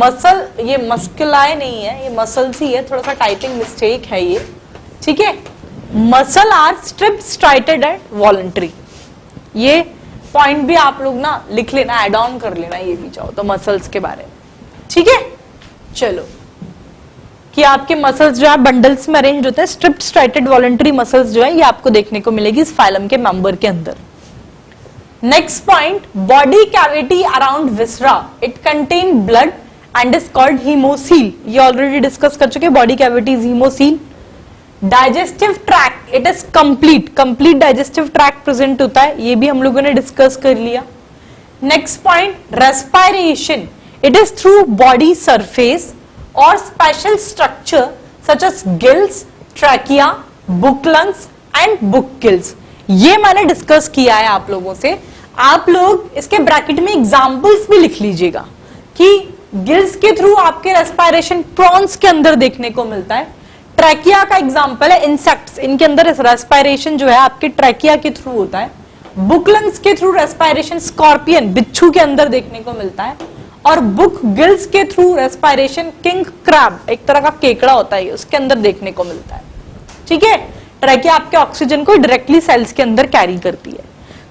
muscle ये musculi नहीं है, ये muscles ही है, थोड़ा सा typing mistake है ये, ठीक है। muscle are strip striated and voluntary। ये point भी आप लोग ना लिख लेना, add on कर लेना ये भी चाहो तो muscles के बारे में, ठीक है। चलो कि आपके मसल्स जो है बंडल्स में अरेंज होते हैं, स्ट्रिप्ड स्ट्राइटेड वॉलंटरी मसल्स जो है ये आपको देखने को मिलेगी इस फाइलम के मेंबर के अंदर। Next point, body cavity around viscera, it contain blood and is called haemocoel. ये ऑलरेडी डिस्कस कर चुके, body cavity is haemocoel. Digestive tract, it is complete digestive tract present होता है, ये भी हम लोगों ने डिस्कस कर लिया। Next point, respiration, it is through body surface or special structure such as gills, trachea, book lungs and book gills। ये मैंने डिस्कस किया है आप लोगों से। आप लोग इसके ब्रैकेट में एग्जांपल्स भी लिख लीजिएगा कि गिल्स के थ्रू आपके रेस्पिरेशन प्रॉन्स के अंदर देखने को मिलता है। ट्रैकिया का एग्जांपल है इंसेक्ट्स, इनके अंदर रेस्पिरेशन जो है आपके ट्रैकिया के थ्रू होता है। बुक लंग्स के थ्रू रेस्पिरेशन स्कॉर्पियन, बिच्छू के अंदर देखने को मिलता है। और बुक गिल्स के थ्रू रेस्पिरेशन किंग क्रैब, एक तरह का केकड़ा होता है, उसके अंदर देखने को मिलता है, ठीक है। ट्रैकिया आपके ऑक्सीजन को डायरेक्टली सेल्स के अंदर कैरी करती है।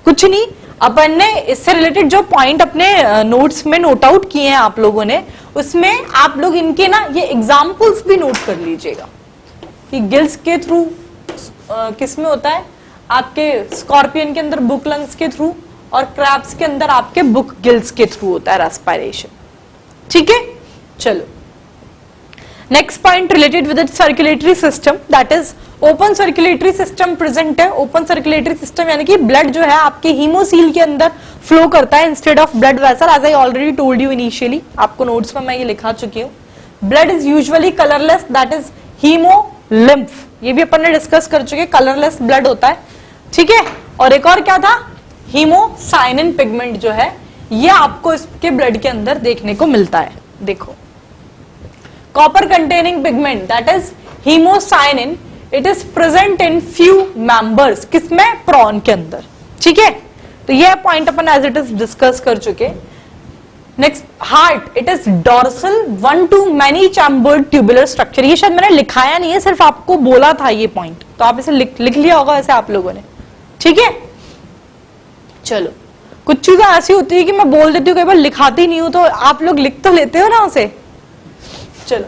कुछ नहीं, अपन ने इससे रिलेटेड जो पॉइंट अपने नोट्स में नोट आउट किए हैं आप लोगों ने, उसमें आप लोग इनके ना ये एग्जाम्पल्स भी नोट कर लीजिएगा कि गिल्स के थ्रू किस में होता है, आपके स्कॉर्पियन के अंदर बुक लंग्स के थ्रू, और क्रैब्स के अंदर आपके बुक गिल्स के थ्रू होता है रेस्पिरेशन, ठीक है। चलो next point related with circulatory system, that is open circulatory system present है। ओपन सर्कुलेटरी सिस्टम यानी कि ब्लड जो है आपके हीमोसील के अंदर फ्लो करता है instead of blood vessel, as I already told you initially, आपको नोट्स में मैं ये लिखा चुकी हूँ। Blood is usually colourless, that is haemolymph, ये भी अपन ने डिस्कस कर चुके, कलरलेस ब्लड होता है, ठीक है। और एक और क्या था, हीमोसाइनिन पिगमेंट जो है ये आपको इसके ब्लड के अंदर देखने को मिलता है। देखो copper containing pigment, that is haemocyanin, it is present in few members, किसमें, प्रॉन के अंदर, ठीक है। तो ये पॉइंट अपन एज इट इज डिस्कस कर चुके। Next heart, it is dorsal 1 to many chambered tubular structure। ये शायद मैंने लिखाया नहीं है, सिर्फ आपको बोला था ये पॉइंट, तो आप इसे लिख लिया होगा ऐसे आप लोगों ने, ठीक है। चलो, कुछ चीजें ऐसी होती है कि मैं बोल देती हूँ, कई बार लिखाती नहीं हूं, तो आप लोग लिख तो लेते हो ना उसे। चलो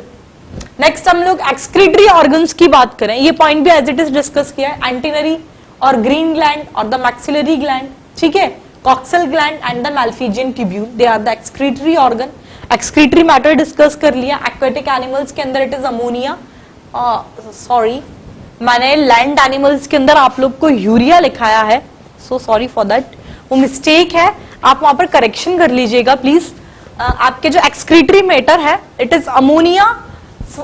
नेक्स्ट हम लोग एक्सक्रीटरी ऑर्गन्स की बात करें। ये पॉइंट भी एज इट इज डिस्कस किया है, एंटीनरी और ग्रीन ग्लैंड और द मैक्सिलरी ग्लैंड, ठीक है, coxal gland and the Malpighian tubule, they are the excretory organ. Excretory matter discuss कर लिया। एक्वेटिक एनिमल्स के अंदर इट इज अमोनिया, सॉरी मैंने लैंड एनिमल्स के अंदर आप लोग को यूरिया लिखाया है, सो सॉरी फॉर दैट, वो मिस्टेक है, आप वहां पर करेक्शन कर लीजिएगा प्लीज। आपके जो एक्सक्रीटरी मैटर है it is ammonia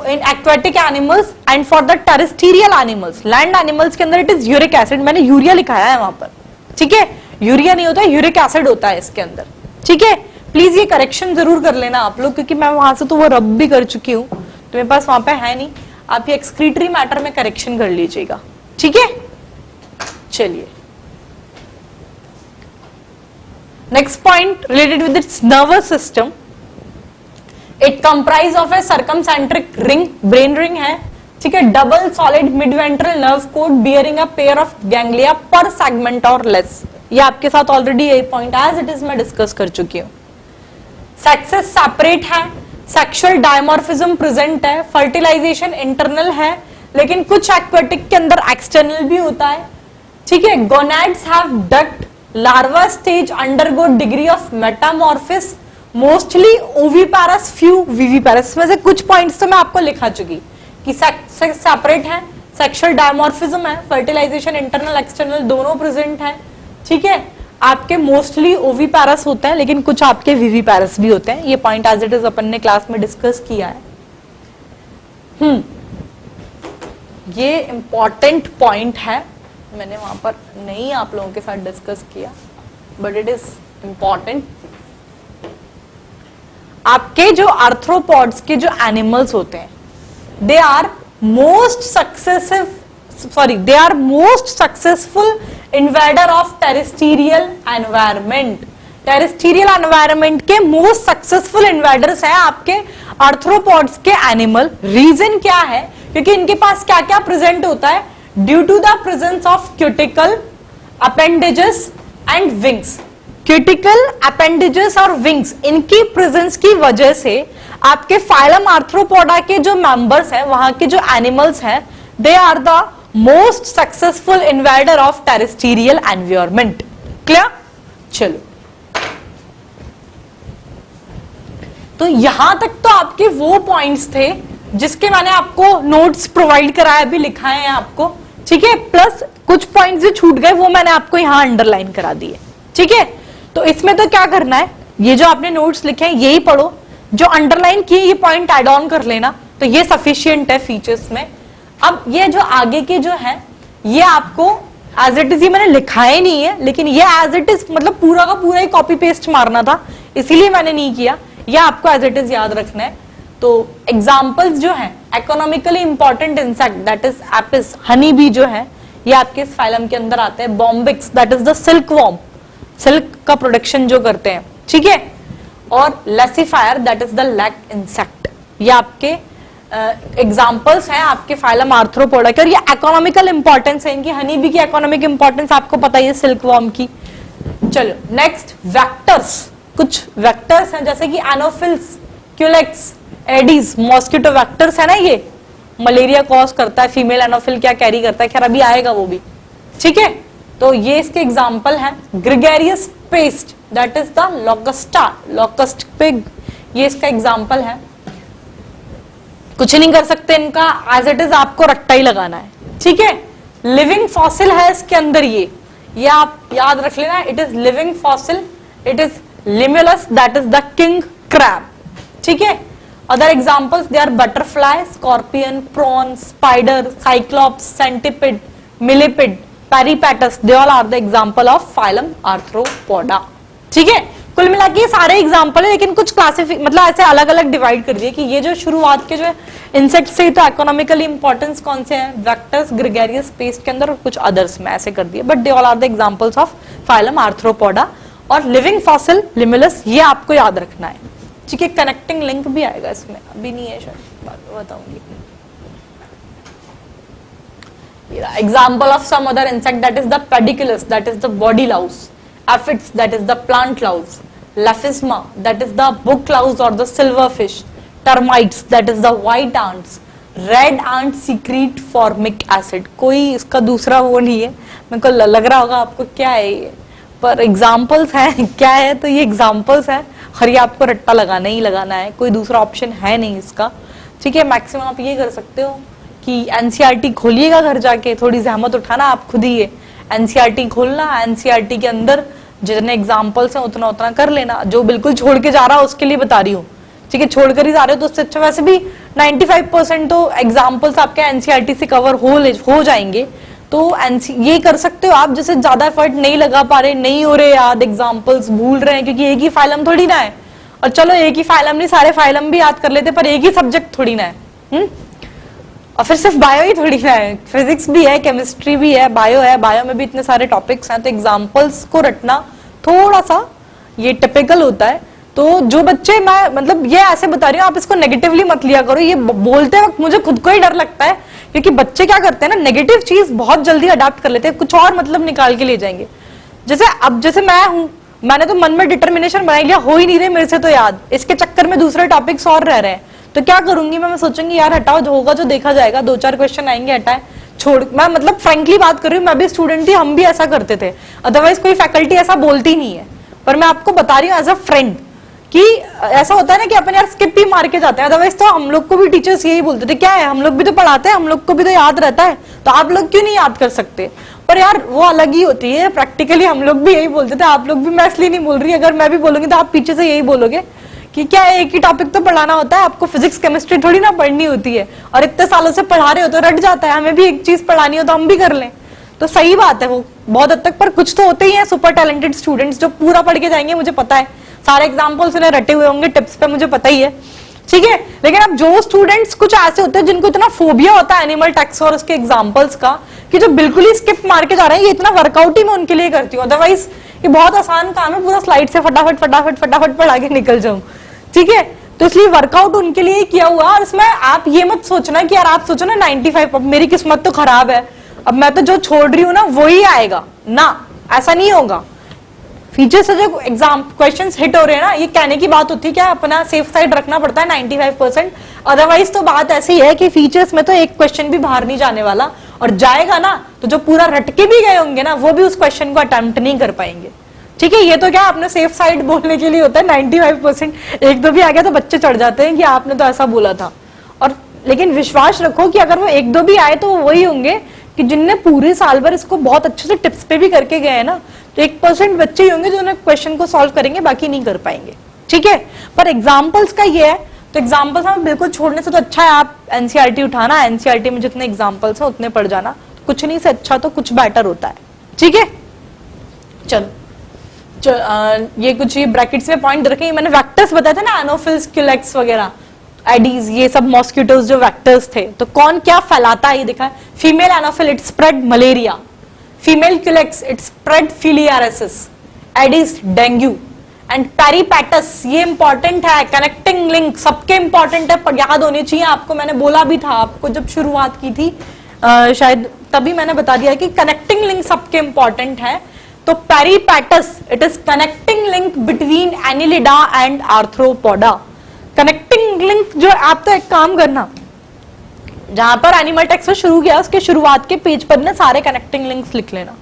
in aquatic animals and for the terrestrial animals, land animals के अंदर इट इज यूरिक एसिड, मैंने यूरिया लिखाया है वहां पर, ठीक है, यूरिया नहीं होता है, यूरिक एसिड होता है इसके अंदर, ठीक है। प्लीज ये करेक्शन जरूर कर लेना आप लोग, क्योंकि मैं वहां से तो वो रब भी कर चुकी हूं, तो मेरे पास वहां पे है नहीं, आप ये एक्सक्रीटरी मैटर में करेक्शन कर लीजिएगा, ठीक है। चलिए next point related with its nervous system, it comprise of a circumcentric ring, brain ring है, ठीक है, double solid mid ventral nerve cord bearing a pair of ganglia per segment और लेस। ये आपके साथ ऑलरेडी ये पॉइंट एज इट इज मैं discuss कर चुकी हूं। सेक्सेस सेपरेट है, सेक्सुअल डायमॉर्फिज्म प्रेजेंट है, फर्टिलाइजेशन इंटरनल है, लेकिन कुछ एक्वेटिक के अंदर एक्सटर्नल भी होता है, ठीक है। Gonads have duct, larva stage undergo degree of metamorphosis, mostly oviparous, few viviparous. में से कुछ पॉइंट्स तो मैं आपको लिखा चुकी कि सेक्स सेपरेट है, सेक्सुअल डायमॉर्फिज्म है, फर्टिलाइजेशन इंटरनल एक्सटर्नल दोनों प्रेजेंट है, ठीक है। आपके मोस्टली ओविपारस होता है, लेकिन कुछ आपके विविपारस भी होते हैं। ये पॉइंट एज इट इज अपन ने क्लास में डिस्कस किया है। ये इंपॉर्टेंट पॉइंट है, मैंने वहां पर नहीं आप लोगों के साथ डिस्कस किया, बट इट इज इंपॉर्टेंट। आपके जो आर्थ्रोपॉड्स के जो एनिमल्स होते हैं, they are most successful invader of terrestrial environment. Terrestrial environment के मोस्ट सक्सेसफुल इन्वेडर्स हैं आपके आर्थ्रोपॉड्स के एनिमल। रीजन क्या है? क्योंकि इनके पास क्या क्या प्रेजेंट होता है? Due to the presence of cuticle, appendages and wings. Cuticle, appendages और विंग्स, इनकी प्रेजेंस की वजह से आपके फाइलम आर्थ्रोपोडा के जो मेंबर्स हैं, वहां के जो एनिमल्स हैं, they are the most successful invader of terrestrial environment. Clear? चलो, तो यहां तक तो आपके वो पॉइंट्स थे जिसके मैंने आपको नोट्स प्रोवाइड कराया, भी लिखाए हैं आपको, ठीक है। प्लस कुछ पॉइंट्स जो छूट गए वो मैंने आपको यहां अंडरलाइन करा दिए, ठीक है। तो इसमें तो क्या करना है, ये जो आपने नोट्स लिखे हैं यही पढ़ो, जो अंडरलाइन किए ये पॉइंट ऐड ऑन कर लेना, तो ये सफिशियंट है फीचर्स में। अब ये जो आगे के जो है ये आपको एज इट इज, ये मैंने लिखाए नहीं है, लेकिन ये एज इट इज मतलब पूरा का पूरा ही कॉपी पेस्ट मारना था, इसीलिए मैंने नहीं किया। ये आपको एज इट इज याद रखना है। तो एग्जाम्पल्स जो है, economically important insect that is Apis, honey bee जो है ये आपके इस फाइलम के अंदर आते हैं। Bombyx that is the silkworm, silk का प्रोडक्शन जो करते हैं, ठीक है। और Laccifer that is the lac insect, ये आपके एग्जाम्पल्स हैं आपके फाइलम आर्थ्रोपोडा के, और ये इकोनॉमिकल इंपॉर्टेंस है इनकी। हनी बी की इकोनॉमिक इंपॉर्टेंस आपको पता ही है, सिल्क वॉर्म की। चलो नेक्स्ट, वेक्टर्स। कुछ वेक्टर्स हैं जैसे कि Anopheles, Culex, Aedes, mosquito vectors है ना, ये मलेरिया कॉज करता है। फीमेल एनोफिल क्या कैरी करता है, खैर अभी आएगा वो भी, ठीक है। तो ये इसके एग्जाम्पल हैं। Gregarious paste that is the लोकस्टा, locust pig, ये इसका एग्जाम्पल है। कुछ नहीं कर सकते इनका, एज इट इज आपको रट्टा ही लगाना है, ठीक है। लिविंग फॉसिल है इसके अंदर, ये आप याद रख लेना, it is living fossil, it is Limulus that is the king crab, ठीक है। Other examples they are butterfly, scorpion, prawn, spider, cyclops, centipede, millipede, Peripatus, they all are the example of phylum Arthropoda, ठीक है। कुल मिला के ये सारे example है, लेकिन कुछ क्लासिफिक मतलब ऐसे अलग अलग डिवाइड कर दिए कि ये जो शुरुआत के जो इंसेक्ट से तो इकोनॉमिकली इंपॉर्टेंस कौन से हैं, वेक्टर्स, ग्रेगेरियस पेस्ट के अंदर, और कुछ अदर्स में ऐसे कर दिए, but they all are the examples of phylum Arthropoda. और लिविंग फॉसिल लिमुलस, ये आपको याद रखना है। ठीक है, कनेक्टिंग लिंक भी आएगा इसमें, अभी नहीं है शायद, बाद में बताऊंगी। Example of some other insect, that is the pedicellus, that is the body louse, aphids, that is the plant louse, Laphisma, that is the book louse or the silverfish, termites, that is the white ants, red ants secrete formic acid। कोई इसका दूसरा वो नहीं है, मेरे को लग रहा होगा आपको क्या है ये, पर एग्जाम्पल्स हैं क्या है, तो ये एग्जाम्पल्स है, हर ये आपको रट्टा लगाना ही लगाना है, कोई दूसरा ऑप्शन है नहीं इसका। ठीक है, मैक्सिमम आप ये कर सकते हो कि एनसीईआरटी खोलिएगा घर जाके, थोड़ी जहमत उठाना आप खुद ही है, एनसीईआरटी खोलना, एनसीईआरटी के अंदर जितने एग्जाम्पल्स हैं उतना उतना कर लेना। जो बिल्कुल छोड़ के जा रहा है उसके लिए बता रही हूँ, ठीक है, छोड़ कर ही जा रहे हो तो उससे अच्छा, वैसे भी 95% तो एग्जाम्पल्स आपके एनसीईआरटी से कवर हो जाएंगे, तो ये कर सकते हो आप। जैसे ज्यादा एफर्ट नहीं लगा पा रहे, नहीं हो रहे याद, एग्जाम्पल्स भूल रहे हैं, क्योंकि एक ही फाइलम थोड़ी ना है, और चलो एक ही फाइलम नहीं, सारे फाइलम भी याद कर लेते, पर एक ही सब्जेक्ट थोड़ी ना है, और फिर सिर्फ बायो ही थोड़ी ना है, फिजिक्स भी है, केमिस्ट्री भी है, बायो में भी इतने सारे टॉपिक्स हैं, तो एग्जाम्पल्स को रटना थोड़ा सा ये टिपिकल होता है। तो जो बच्चे, मैं मतलब ये ऐसे बता रही हूँ, आप इसको नेगेटिवली मत लिया करो, ये बोलते वक्त मुझे खुद को ही डर लगता है, क्योंकि बच्चे क्या करते हैं ना, नेगेटिव चीज बहुत जल्दी अडाप्ट कर लेते हैं, कुछ और मतलब निकाल के ले जाएंगे। जैसे मैं हूँ, मैंने तो मन में डिटर्मिनेशन बना लिया, हो ही नहीं रहे मेरे से तो याद, इसके चक्कर में दूसरे टॉपिक्स और रह रहे हैं, तो क्या करूंगी मैं सोचूंगी यार हटाओ, जो होगा जो देखा जाएगा, 2-4 क्वेश्चन आएंगे, हटाए छोड़। मैं मतलब फ्रेंकली बात कर रही हूँ, मैं भी स्टूडेंट थी, हम भी ऐसा करते थे, अदरवाइज कोई फैकल्टी ऐसा बोलती नहीं है, पर मैं आपको बता रही हूँ एज अ फ्रेंड कि ऐसा होता है ना कि अपन यार स्किप ही मार के जाते हैं, अदरवाइज तो हम लोग को भी टीचर्स यही बोलते थे, क्या है हम लोग भी तो पढ़ाते हैं, हम लोग को भी तो याद रहता है, तो आप लोग क्यों नहीं याद कर सकते। पर यार वो अलग ही होती है, प्रैक्टिकली हम लोग भी यही बोलते थे, आप लोग भी, मैं इसलिए नहीं बोल रही, अगर मैं भी बोलूंगी तो आप पीछे से यही बोलोगे कि क्या है, एक ही टॉपिक तो पढ़ाना होता है, आपको फिजिक्स केमिस्ट्री थोड़ी ना पढ़नी होती है, और इतने सालों से पढ़ा रहे हो तो रट जाता है, हमें भी एक चीज पढ़ानी हो तो हम भी कर लें, तो सही बात है वो बहुत हद तक। पर कुछ तो होते ही हैं सुपर टैलेंटेड स्टूडेंट्स जो पूरा पढ़ के जाएंगे, मुझे पता है, सारे एग्जाम्पल्स उन्हें रटे हुए होंगे, टिप्स पे मुझे पता ही है, ठीक है। लेकिन अब जो स्टूडेंट्स कुछ ऐसे होते हैं जिनको इतना फोबिया होता है एनिमल टैक्स और उसके एग्जाम्पल्स का, कि जो बिल्कुल ही स्किप मार के जा रहे हैं, ये इतना वर्कआउट ही मैं उनके लिए करती हूँ, अदरवाइज ये बहुत आसान काम है, पूरा स्लाइड से फटाफट पढ़ा के निकल जाऊं, ठीक है। तो इसलिए वर्कआउट उनके लिए किया हुआ, और इसमें आप ये मत सोचना कि यार, आप सोचो ना 95, अब मेरी किस्मत तो खराब है, अब मैं तो जो छोड़ रही हूँ ना वो ही आएगा ना, ऐसा नहीं होगा। फीचर से जो एग्जाम क्वेश्चंस हिट हो रहे हैं ना, ये कहने की बात होती है, क्या अपना सेफ साइड रखना पड़ता है 95%, अदरवाइज तो बात ऐसी है कि फीचर्स में तो एक क्वेश्चन भी बाहर नहीं जाने वाला, और जाएगा ना तो जो पूरा रटके भी गए होंगे ना, वो भी उस क्वेश्चन को अटेम्प्ट नहीं कर पाएंगे, ठीक है। ये तो क्या अपने सेफ साइड बोलने के लिए होता है, 95%, एक दो भी आ गया तो बच्चे चढ़ जाते हैं कि आपने तो ऐसा बोला था, और लेकिन विश्वास रखो कि अगर वो एक दो भी आए तो वही होंगे कि जिनने पूरे साल भर इसको बहुत अच्छे से टिप्स पे भी करके गए हैं ना, तो 1% बच्चे ही होंगे जो उन्हें क्वेश्चन को सॉल्व करेंगे, बाकी नहीं कर पाएंगे, ठीक है। पर एग्जाम्पल्स का ये है, तो एग्जाम्पल्स हमें बिल्कुल छोड़ने से तो अच्छा है आप एनसीईआरटी उठाना, एनसीईआरटी में जितने एग्जाम्पल्स हैं उतने पढ़ जाना, कुछ नहीं से अच्छा तो कुछ बेटर होता है, ठीक है। चलो ये कुछ ये ब्रैकेट्स में पॉइंट रखे, मैंने वेक्टर्स बताया था ना, एनोफिल्स, क्यूलेक्स वगैरह, एडीज, ये सब मॉस्किटोज जो वेक्टर्स थे, तो कौन क्या फैलाता है ये दिखा है। Female Anopheles it spread malaria, female Culex it spread filariasis, Aedes dengue, and Peripatus, ये इंपॉर्टेंट है, कनेक्टिंग लिंक सबके इंपॉर्टेंट है, पर याद होनी चाहिए आपको, मैंने बोला भी था आपको जब शुरुआत की थी, शायद तभी मैंने बता दिया कि कनेक्टिंग लिंक सबके इंपॉर्टेंट है। तो Peripatus it is connecting link between Annelida and Arthropoda, connecting link जो, आप तो एक काम करना, जहां पर एनिमल टेक्स्ट शुरू किया उसके शुरुआत के पेज पर ना सारे कनेक्टिंग लिंक्स लिख लेना,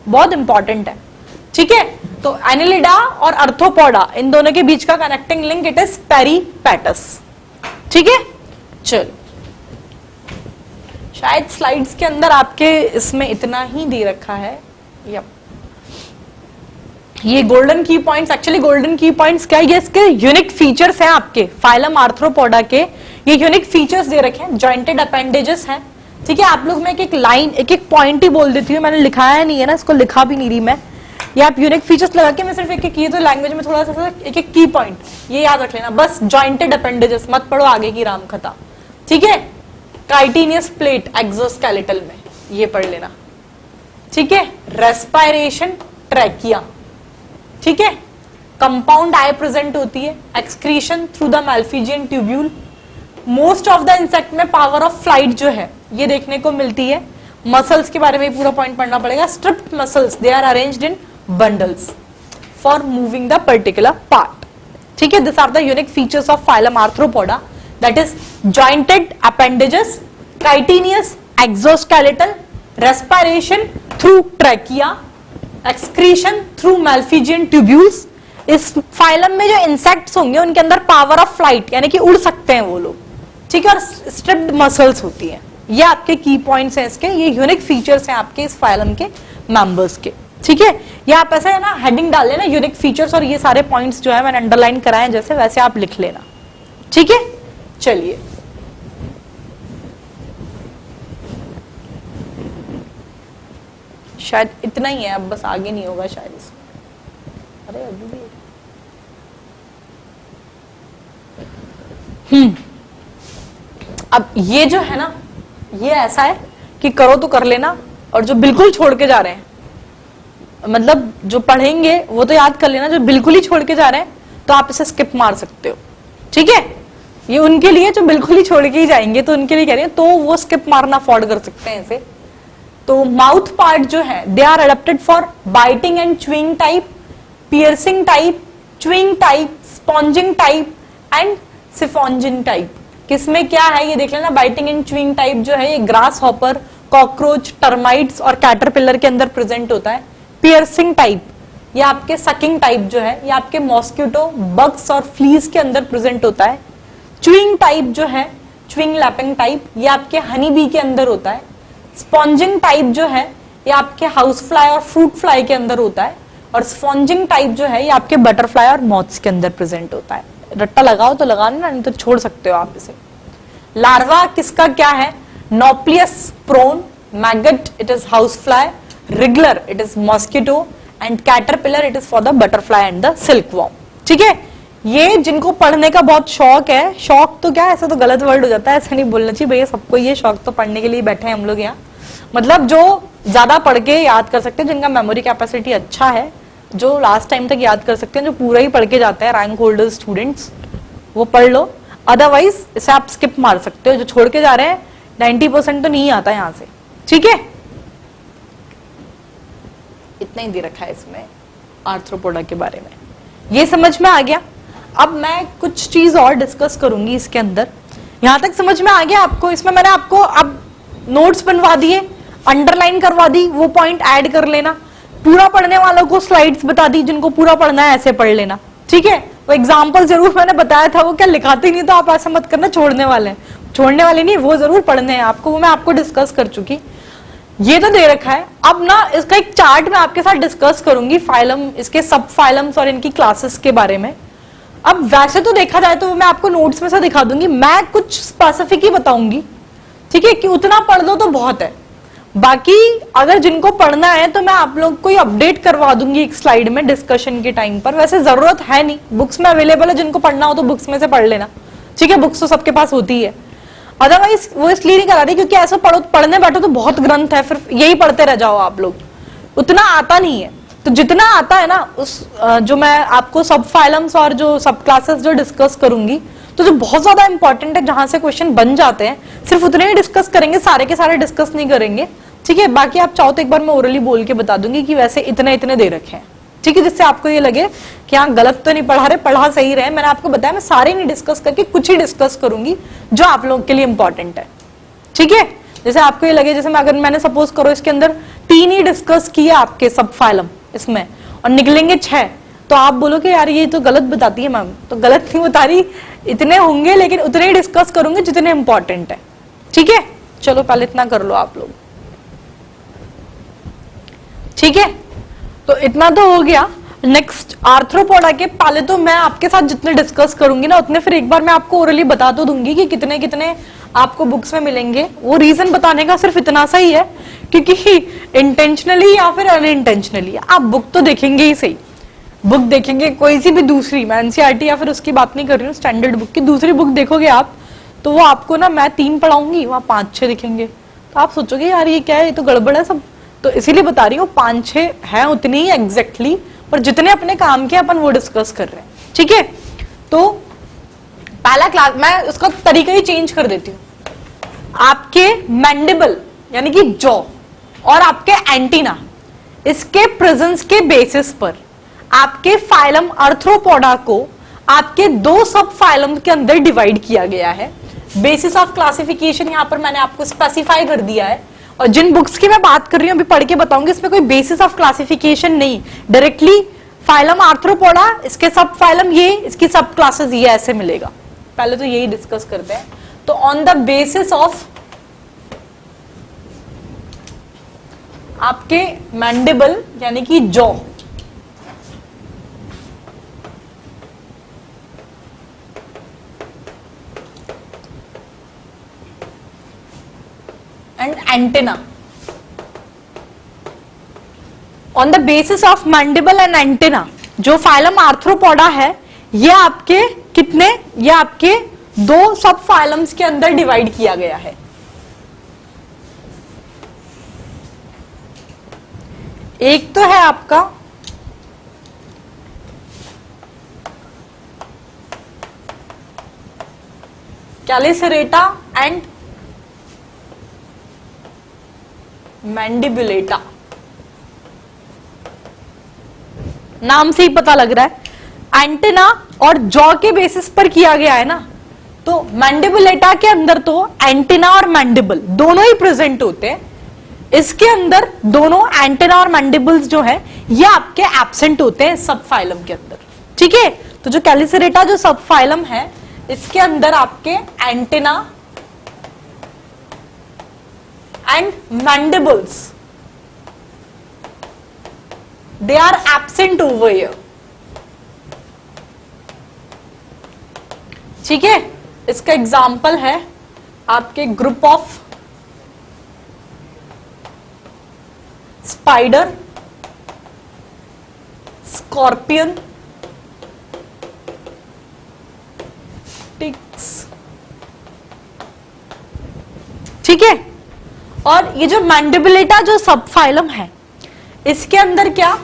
बहुत इंपॉर्टेंट है, ठीक है। तो एनिलिडा और आर्थ्रोपोडा इन दोनों के बीच का कनेक्टिंग लिंक इट इज पेरिपेटस, ठीक है। चलो शायद स्लाइड्स के अंदर आपके इसमें इतना ही दे रखा है, यप। ये गोल्डन की पॉइंट्स, एक्चुअली गोल्डन की पॉइंट्स क्या है, ये इसके यूनिक फीचर्स हैं आपके फाइलम आर्थ्रोपोडा के, ये यूनिक फीचर्स दे रखे हैं, जॉइंटेड अपेंडेजेस हैं, ठीक है। आप लोग मैं एक लाइन एक पॉइंट ही बोल देती हूँ, मैंने लिखाया नहीं है ना, इसको लिखा भी नहीं रही मैं, ये आप यूनिक फीचर्स लगा के मैं सिर्फ एक ये तो लैंग्वेज में थोड़ा सा एक की पॉइंट ये याद रख लेना बस, जॉइंटेड अपेंडेजेस मत पढ़ो आगे की राम कथा, ठीक है। काइटिनियस प्लेट एक्सोस्केलेटल में ये पढ़ लेना, ठीक है। रेस्पिरेशन ट्रैकिया, ठीक है। कंपाउंड आई प्रेजेंट होती है, excretion through the Malpighian tubule. Most of the insect में पावर ऑफ फ्लाइट जो है ये देखने को मिलती है। मसल्स के बारे में पूरा पॉइंट पढ़ना पड़ेगा। Striped muscles, they are arranged in bundles for moving the particular part, ठीक है। This are the unique features of phylum Arthropoda, that is jointed appendages, chitinous exoskeleton, respiration through trachea, excretion through Malpighian tubules. इस phylum में जो insects होंगे उनके अंदर power of flight यानी कि उड़ सकते हैं वो लोग, ठीक है। और स्ट्रिप्ड मसल्स होती है। ये आपके की पॉइंट्स हैं इसके, ये यूनिक फीचर्स हैं आपके इस फाइलम के मेंबर्स के, ठीक है। ये आप ऐसे है ना हेडिंग डाल लेना यूनिक फीचर्स, और ये सारे पॉइंट्स जो है मैंने अंडरलाइन कराए जैसे वैसे आप लिख लेना, ठीक है। चलिए शायद इतना ही है, अब बस आगे नहीं होगा शायद इसमें। अरे अभी भी अब ये जो है ना ये ऐसा है कि करो तो कर लेना, और जो बिल्कुल छोड़ के जा रहे हैं, मतलब जो पढ़ेंगे वो तो याद कर लेना, जो बिल्कुल ही छोड़ के जा रहे हैं तो आप इसे स्किप मार सकते हो, ठीक है। ये उनके लिए जो बिल्कुल ही छोड़ के ही जाएंगे तो उनके लिए कह रहे हैं, तो वो स्किप मारना अफोर्ड कर सकते हैं इसे। तो माउथ पार्ट जो है they are adapted for biting and chewing type, piercing type, chewing type, sponging type and siphoning type. किसमें क्या है ये देख लेना। बाइटिंग एंड च्यूइंग टाइप जो है ये ग्रास हॉपर, कॉकरोच, टर्माइट्स और कैटरपिलर के अंदर प्रेजेंट होता है। पियर्सिंग टाइप ये आपके सकिंग टाइप जो है ये आपके मॉस्किटो, बग्स और फ्लीज के अंदर प्रेजेंट होता है। च्यूइंग टाइप जो है, च्यूइंग लैपिंग टाइप, ये आपके हनी बी के अंदर होता है। स्पॉन्जिंग टाइप जो है ये आपके हाउस फ्लाई और फ्रूट फ्लाई के अंदर होता है। और स्पॉन्जिंग टाइप जो है ये आपके बटरफ्लाई और मॉथ्स के अंदर प्रेजेंट होता है। रट्टा लगाओ तो लगाना ना, नहीं तो छोड़ सकते हो आप इसे। लार्वा किसका क्या है? Nauplius prawn, maggot it is house fly, wriggler it is mosquito and caterpillar it is for the butterfly and the silkworm, ठीक है। ये जिनको पढ़ने का बहुत शौक है, शौक तो क्या है, ऐसा तो गलत वर्ड हो जाता है, ऐसा नहीं बोलना चाहिए भैया सबको। ये शौक तो पढ़ने के लिए बैठे हैं हम लोग यहाँ, मतलब जो ज्यादा पढ़ के याद कर सकते हैं, जिनका मेमोरी कैपेसिटी अच्छा है, जो लास्ट टाइम तक याद कर सकते हैं, जो पूरा ही पढ़ के जाते हैं, रैंक होल्डर स्टूडेंट्स, वो पढ़ लो। अदरवाइज इसे आप स्किप मार सकते हो। जो छोड़ के जा रहे हैं 90% तो नहीं आता यहाँ से, ठीक है। इतना ही दे रखा है इसमें आर्थ्रोपोडा के बारे में, ये समझ में आ गया। अब मैं कुछ चीज और डिस्कस करूंगी इसके अंदर। यहां तक समझ में आ गया आपको? इसमें मैंने आपको अब नोट्स बनवा दिए, अंडरलाइन करवा दी, वो पॉइंट ऐड कर लेना। पूरा पढ़ने वालों को स्लाइड्स बता दी, जिनको पूरा पढ़ना है ऐसे पढ़ लेना, ठीक है। वो एग्जाम्पल जरूर मैंने बताया था, वो क्या लिखाते नहीं, तो आप ऐसा मत करना छोड़ने वाले हैं, छोड़ने वाले नहीं, वो जरूर पढ़ने हैं आपको, वो मैं आपको डिस्कस कर चुकी। ये तो दे रखा है। अब ना इसका एक चार्ट मैं आपके साथ डिस्कस करूंगी, फाइलम, इसके सब फाइलम्स और इनकी क्लासेस के बारे में। अब वैसे तो देखा जाए तो मैं आपको नोट्स में से दिखा दूंगी, मैं कुछ स्पेसिफिक ही बताऊंगी, ठीक है, कि उतना पढ़ लो तो बहुत है। बाकी अगर जिनको पढ़ना है तो मैं आप लोग को अपडेट करवा दूंगी एक स्लाइड में डिस्कशन के टाइम पर। वैसे जरूरत है नहीं, बुक्स में अवेलेबल है, जिनको पढ़ना हो तो बुक्स में से पढ़ लेना, ठीक है। बुक्स तो सबके पास होती है, अदरवाइज वो इसलिए नहीं करा रही क्योंकि ऐसा पढ़ने बैठो तो बहुत ग्रंथ है, फिर यही पढ़ते रह जाओ आप लोग, उतना आता नहीं है। तो जितना आता है ना, उस जो मैं आपको सब फाइलम्स और जो सब क्लासेस जो डिस्कस करूंगी, तो जो बहुत ज्यादा इंपॉर्टेंट है, जहां से क्वेश्चन बन जाते हैं, सिर्फ उतने ही डिस्कस करेंगे, सारे के सारे डिस्कस नहीं करेंगे, ठीक है। बाकी आप चाहो तो एक बार मैं ओरली बोल के बता दूंगी कि वैसे इतने इतने दे रखे हैं, ठीक है, जिससे आपको ये लगे कि हाँ गलत तो नहीं पढ़ा रहे, पढ़ा सही रहे। मैंने आपको बताया मैं सारे नहीं डिस्कस करके कुछ ही डिस्कस करूंगी जो आप लोगों के लिए इंपॉर्टेंट है, ठीक है। जैसे आपको ये लगे, जैसे अगर मैंने सपोज करो इसके अंदर 3 ही डिस्कस किए आपके सब फाइलम इसमें और निकलेंगे 6, तो आप बोलो कि यार ये तो गलत बताती है मैम, तो गलत नहीं बता रही, इतने होंगे लेकिन उतने ही डिस्कस करूंगे जितने इंपॉर्टेंट है, ठीक है। चलो पहले इतना कर लो आप लोग, ठीक है। तो इतना तो हो गया। नेक्स्ट आर्थ्रोपोडा के पहले तो मैं आपके साथ जितने डिस्कस करूंगी ना उतने फिर एक बार मैं आपको ओरली बता तो दूंगी कि कितने कितने आपको बुक्स में मिलेंगे। वो रीजन बताने का सिर्फ इतना सा ही है क्योंकि इंटेंशनली या फिर अनइंटेंशनली आप बुक तो देखेंगे ही सही, बुक देखेंगे कोई सी भी दूसरी, मैं एनसीईआरटी या फिर उसकी बात नहीं कर रही हूँ, स्टैंडर्ड बुक की दूसरी बुक देखोगे आप तो वो आपको ना मैं 3 पढ़ाऊंगी, वहां 5-6 दिखेंगे, तो आप सोचोगे यार ये क्या है, ये तो गड़बड़ है सब। तो इसीलिए बता रही हूँ 5-6 है उतनी ही एग्जैक्टली, पर जितने अपने काम के अपन वो डिस्कस कर रहे हैं, ठीक है। तो पहला क्लास मैं उसका तरीका ही चेंज कर देती हूं। आपके मैंडिबल यानी कि जॉ और आपके एंटीना, इसके प्रेजेंस के बेसिस पर आपके फाइलम आर्थ्रोपोडा को आपके दो सब फाइलम के अंदर डिवाइड किया गया है। बेसिस ऑफ क्लासिफिकेशन यहां पर मैंने आपको स्पेसिफाई कर दिया है, और जिन बुक्स की मैं बात कर रही हूं अभी पढ़ के बताऊंगी, इसमें कोई बेसिस ऑफ क्लासिफिकेशन नहीं, डायरेक्टली फाइलम आर्थ्रोपोडा, इसके सब फाइलम ये, इसकी सब क्लासेस ये, ऐसे मिलेगा। पहले तो यही डिस्कस करते हैं। तो ऑन द बेसिस ऑफ आपके मैंडिबल यानी कि jaw and antenna, on the basis of mandible and antenna, जो फाइलम आर्थ्रोपोडा है ये आपके कितने, ये आपके दो सब फाइलम्स के अंदर डिवाइड किया गया है। एक तो है आपका कैलिसरेटा एंड मैंडिबुलेटा, नाम से ही पता लग रहा है एंटेना और जॉ के बेसिस पर किया गया है ना। तो मैंडिबुलेटा के अंदर तो एंटेना और मैंडिबल दोनों ही प्रेजेंट होते हैं, इसके अंदर दोनों एंटेना और मैंडिबल्स जो है ये आपके एब्सेंट होते हैं सब फाइलम के अंदर, ठीक है। तो जो कैलिसरेटा जो सब फाइलम है इसके अंदर आपके antenna and mandibles they are absent over here, ठीक है। इसका एग्जाम्पल है आपके group of spider, scorpion, ticks, ठीक है। और ये जो मैंडिबुलेटा जो सब फाइलम है इसके अंदर क्या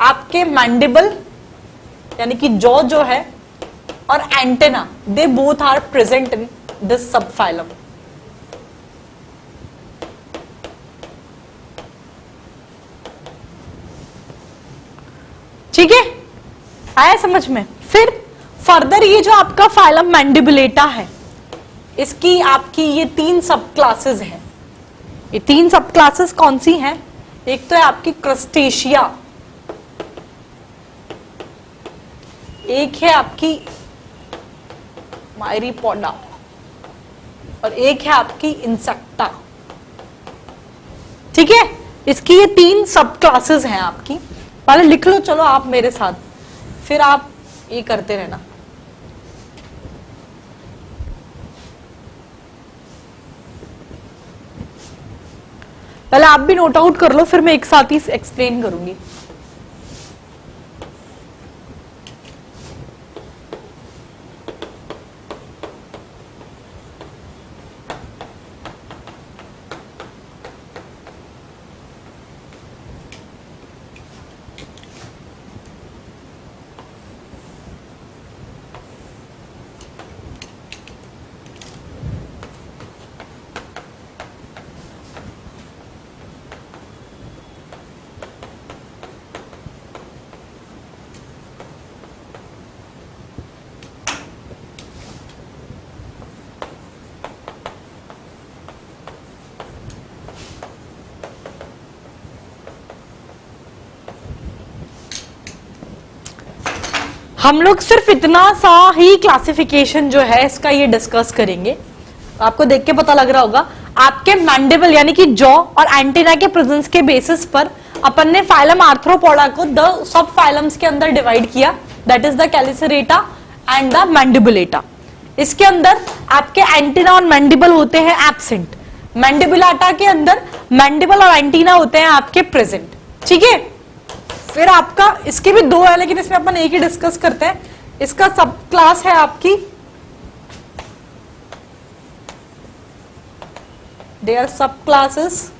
आपके मैंडिबल यानी कि जॉ जो है और antenna, they both are present in this subphylum, ठीक है। आया समझ में। फिर फर्दर ये जो आपका फाइलम मैंडिबुलेटा है इसकी आपकी ये तीन सब क्लासेस हैं। ये तीन सब क्लासेस कौन सी हैं? एक तो है आपकी क्रस्टेशिया, एक है आपकी मायरीपोडा और एक है आपकी इंसेक्टा, ठीक है। इसकी ये तीन सब क्लासेस हैं आपकी। पहले लिख लो चलो आप मेरे साथ, फिर आप ये करते रहना। पहले आप भी नोट आउट कर लो, फिर मैं एक साथ ही एक्सप्लेन करूंगी। हम लोग सिर्फ इतना सा ही क्लासिफिकेशन जो है इसका ये डिस्कस करेंगे। आपको देख के पता लग रहा होगा आपके मैंडिबल यानी कि जॉ और एंटीना के प्रेजेंस के बेसिस पर अपन ने फाइलम आर्थ्रोपोडा को द सब फाइलम्स के अंदर डिवाइड किया, that is the Chelicerata and the Mandibulata. इसके अंदर आपके एंटीना और मैंडिबल होते हैं एब्सेंट, मैंडिबुलेटा के अंदर मैंडिबल और एंटीना होते हैं आपके प्रेजेंट, ठीक है। फिर आपका इसके भी दो है लेकिन इसमें अपन एक ही डिस्कस करते हैं। इसका सब क्लास है आपकी, दे आर सब क्लासेस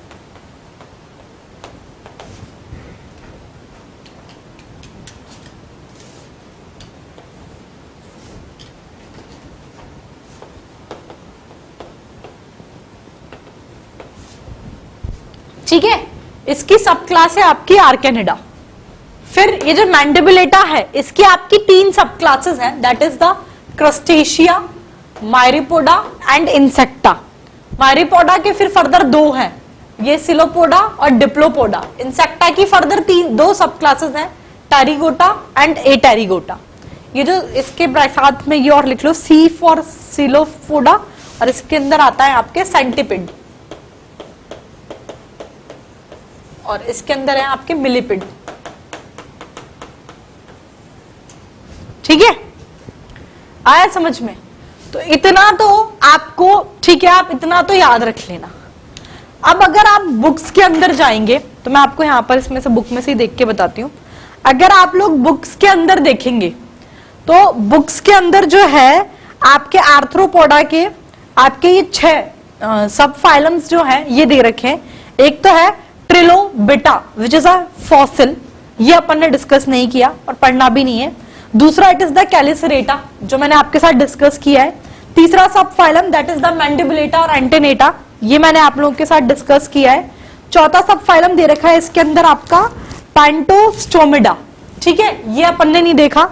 ठीक है, इसकी सब क्लास है आपकी आर्केनिडा। फिर ये जो मैंडिबुलेटा है इसकी आपकी 3 सब क्लासेस हैं, that is the Crustacea, Myriapoda and Insecta. Myriapoda के फिर फर्दर 2 हैं, ये सिलोपोडा और डिप्लोपोडा। इंसेक्टा की फर्दर 2 सब क्लासेस हैं, टेरिगोटा एंड एटेरिगोटा। ये जो इसके साथ में ये और लिख लो, सी फॉर सिलोपोडा, और इसके अंदर आता है आपके सेंटिपिड, और इसके अंदर है आपके मिलिपिड। ठीक है, आया समझ में? तो इतना तो आपको, ठीक है, आप इतना तो याद रख लेना। अब अगर आप बुक्स के अंदर जाएंगे तो मैं आपको यहां पर इसमें से बुक में से ही देख के बताती हूं। अगर आप लोग बुक्स के अंदर देखेंगे तो बुक्स के अंदर जो है आपके आर्थ्रोपोडा के आपके ये 6 सब फाइलम्स जो है ये दे रखे हैं। एक तो है ट्रिलोबिटा विच इज अ फॉसिल, ये अपन ने डिस्कस नहीं किया और पढ़ना भी नहीं है। दूसरा इट इज द कैलिसरेटा जो मैंने आपके साथ डिस्कस किया है। तीसरा सब फाइलम दैट इज द मैंडिबुलेटा और एंटेनेटा, ये मैंने आप लोगों के साथ डिस्कस किया है। चौथा सब फाइलम दे रखा है इसके अंदर आपका पैंटोस्टोमिडा, ठीक है, ये अपन ने नहीं देखा।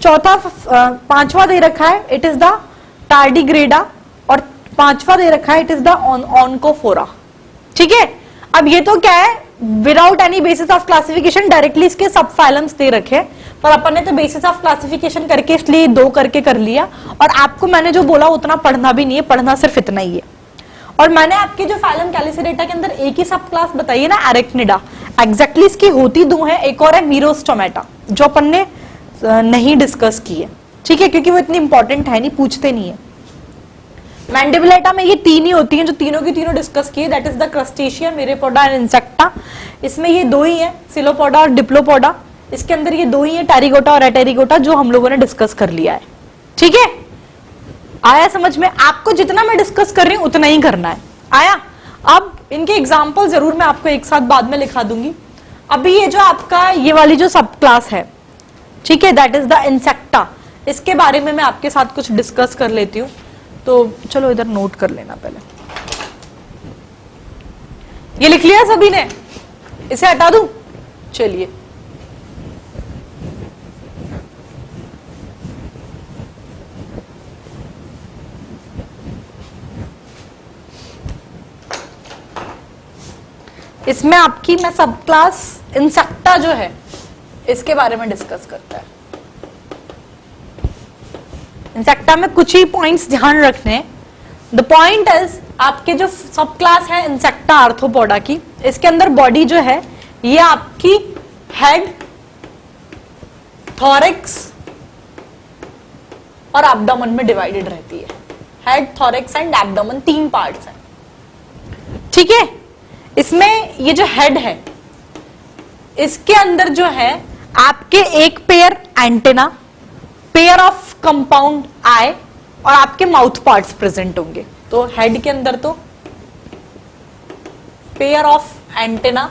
पांचवा दे रखा है इट इज द टार्डिग्रेडा, और पांचवा दे रखा है इट इज द ऑनकोफोरा। ठीक है, अब ये तो क्या है, without any basis of classification directly इसके सब फाइलम्स दे रखे, पर अपन ने तो बेसिस ऑफ क्लासिफिकेशन करके इसलिए 2 करके कर लिया। और आपको मैंने जो बोला उतना पढ़ना भी नहीं है, पढ़ना सिर्फ इतना ही है। और मैंने आपके जो फाइलम कैलिसरेटा के अंदर एक ही सब क्लास बताई है ना, एरेक्निडा, एग्जैक्टली इसकी होती 2 है। एक और है मीरोस्टोमेटा जो अपन ने नहीं डिस्कस की है, ठीक है, क्योंकि वो इतनी इंपॉर्टेंट है नहीं, पूछते नहीं है। मैंडिबुलेटा में ये 3 ही होती हैं जो तीनों की तीनों डिस्कस की है, that is the Crustacea, Myriapoda and Insecta. इसमें ये 2 ही है, सिलोपोडा और डिप्लोपोडा। इसके अंदर ये 2 ही है, टेरिगोटा और एटेरिगोटा, जो हम लोगों ने डिस्कस कर लिया है। ठीक है, आया समझ में? आपको जितना मैं डिस्कस कर रही हूं उतना ही करना है। आया? अब इनके एग्जाम्पल जरूर मैं आपको एक साथ बाद में लिखा दूंगी। अभी ये जो आपका ये वाली जो सब क्लास है, ठीक है, दैट इज द इंसेक्टा, इसके बारे में मैं आपके साथ कुछ डिस्कस कर लेती हूँ। तो चलो इधर नोट कर लेना पहले। ये लिख लिया सभी ने? इसे हटा दूं? चलिए, इसमें आपकी मैं सब क्लास इंसेक्टा जो है इसके बारे में डिस्कस करता है। इंसेक्टा में कुछ ही पॉइंट्स ध्यान रखने हैं। द पॉइंट इज, आपके जो सब क्लास है इंसेक्टा आर्थ्रोपोडा की, इसके अंदर बॉडी जो है ये आपकी हेड, थॉरेक्स और एब्डोमेन में डिवाइडेड रहती है। Head, thorax and abdomen 3 parts हैं। ठीक है, इसमें ये जो हेड है इसके अंदर जो है आपके एक pair antenna, pair of compound eye और आपके माउथ पार्ट्स प्रेजेंट होंगे। तो हेड के अंदर तो pair of antenna,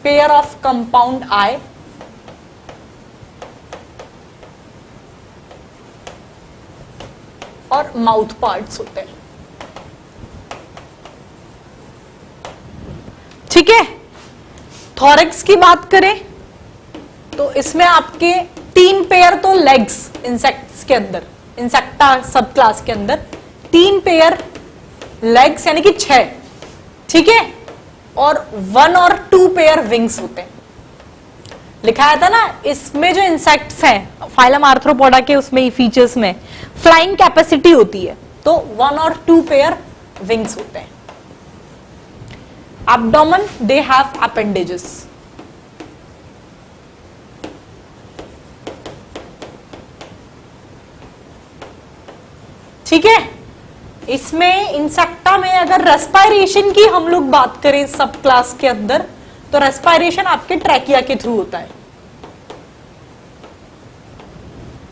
pair of compound eye और माउथ पार्ट्स होते हैं। ठीक है, थॉरेक्स की बात करें तो इसमें आपके 3 पेयर तो लेग्स इंसेक्ट्स के अंदर, इंसेक्टा सब क्लास के अंदर 3 पेयर लेग्स यानी कि 6, ठीक है, और 1 और 2 पेयर विंग्स होते हैं। लिखाया था ना, इसमें जो इंसेक्ट्स हैं फाइलम आर्थ्रोपोडा के, उसमें फीचर्स में फ्लाइंग कैपेसिटी होती है, तो 1 और 2 पेयर विंग्स होते हैं। Abdomen they have appendages. ठीक है, इसमें इंसेक्टा में अगर रेस्पायरेशन की हम लोग बात करें सब क्लास के अंदर, तो रेस्पायरेशन आपके ट्रैकिया के थ्रू होता है।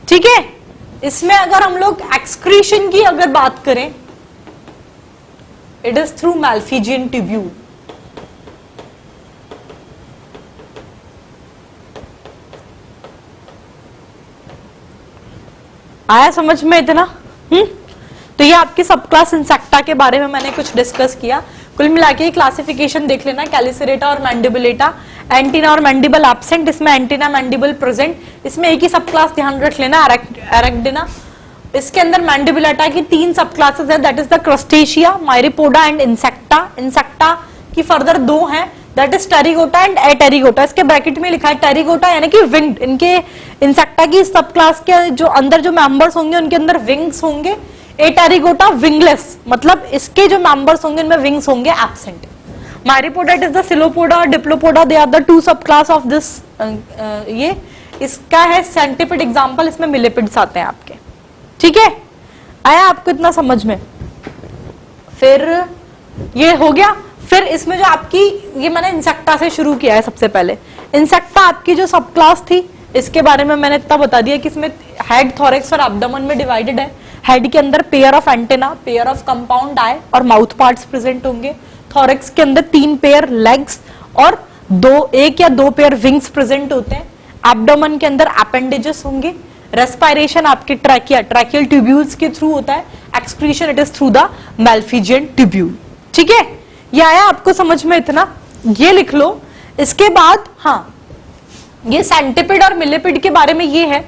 ठीक है, इसमें अगर हम लोग एक्सक्रीशन की अगर बात करें, it is through Malpighian tubule. आया समझ में इतना? तो ये आपकी सब क्लास इंसेक्टा के बारे में मैंने कुछ डिस्कस किया। कुल मिला के क्लासिफिकेशन देख लेना, कैलिसरेटा और मैंडिबुलेटा, एंटीना और मैंडिबल एब्सेंट, इसमें एंटीना मैंडिबल प्रेजेंट, इसमें एक ही सब क्लास ध्यान रख लेना, एरेक्टिना। इसके अंदर मैंडिबुलेटा की 3 सब क्लासेस है, that is the Crustacea, Myriapoda and Insecta. Insecta की फर्दर 2 हैं, that is Pterygota and Apterygota. इसके ब्रैकेट में लिखा है टेरिगोटा यानी कि विंग्ड। इनके इंसेक्टा की सब क्लास के जो अंदर जो मेंबर्स होंगे उनके अंदर विंग्स होंगे। एटेरिगोटा विंगलेस, मतलब इसके जो मेंबर्स होंगे उनमें विंग्स होंगे एब्सेंट। मायरीपोडा इट इज द सिलोपोडा और डिप्लोपोडा, दे आर द 2 सब क्लास ऑफ दिस। ये इसका है सेंटिपिड एग्जांपल, इसमें मिलिपिड्स आते हैं आपके। ठीक है, आया आपको इतना समझ में? फिर ये हो गया। फिर इसमें जो आपकी, ये मैंने इंसेक्टा से शुरू किया है सबसे पहले। इंसेक्टा आपकी जो सब क्लास थी इसके बारे में मैंने इतना बता दिया कि इसमें हेड, थोरैक्स और एब्डोमेन में डिवाइडेड है। हेड के अंदर pair of antenna, pair of compound eye और माउथ पार्ट्स प्रेजेंट होंगे। थोरैक्स के अंदर 3 पेयर लेग्स और 1 या 2 पेयर विंग्स प्रेजेंट होते हैं। एब्डोमेन के अंदर अपेंडेजेस होंगे। रेस्पिरेशन आपके ट्रैकियल ट्यूब्यूल्स के थ्रू होता है। Excretion it is through the Malpighian tubule. ठीक है, ये आया आपको समझ में इतना? ये लिख लो। इसके बाद हाँ, ये सेंटिपिड और मिलिपिड के बारे में ये है।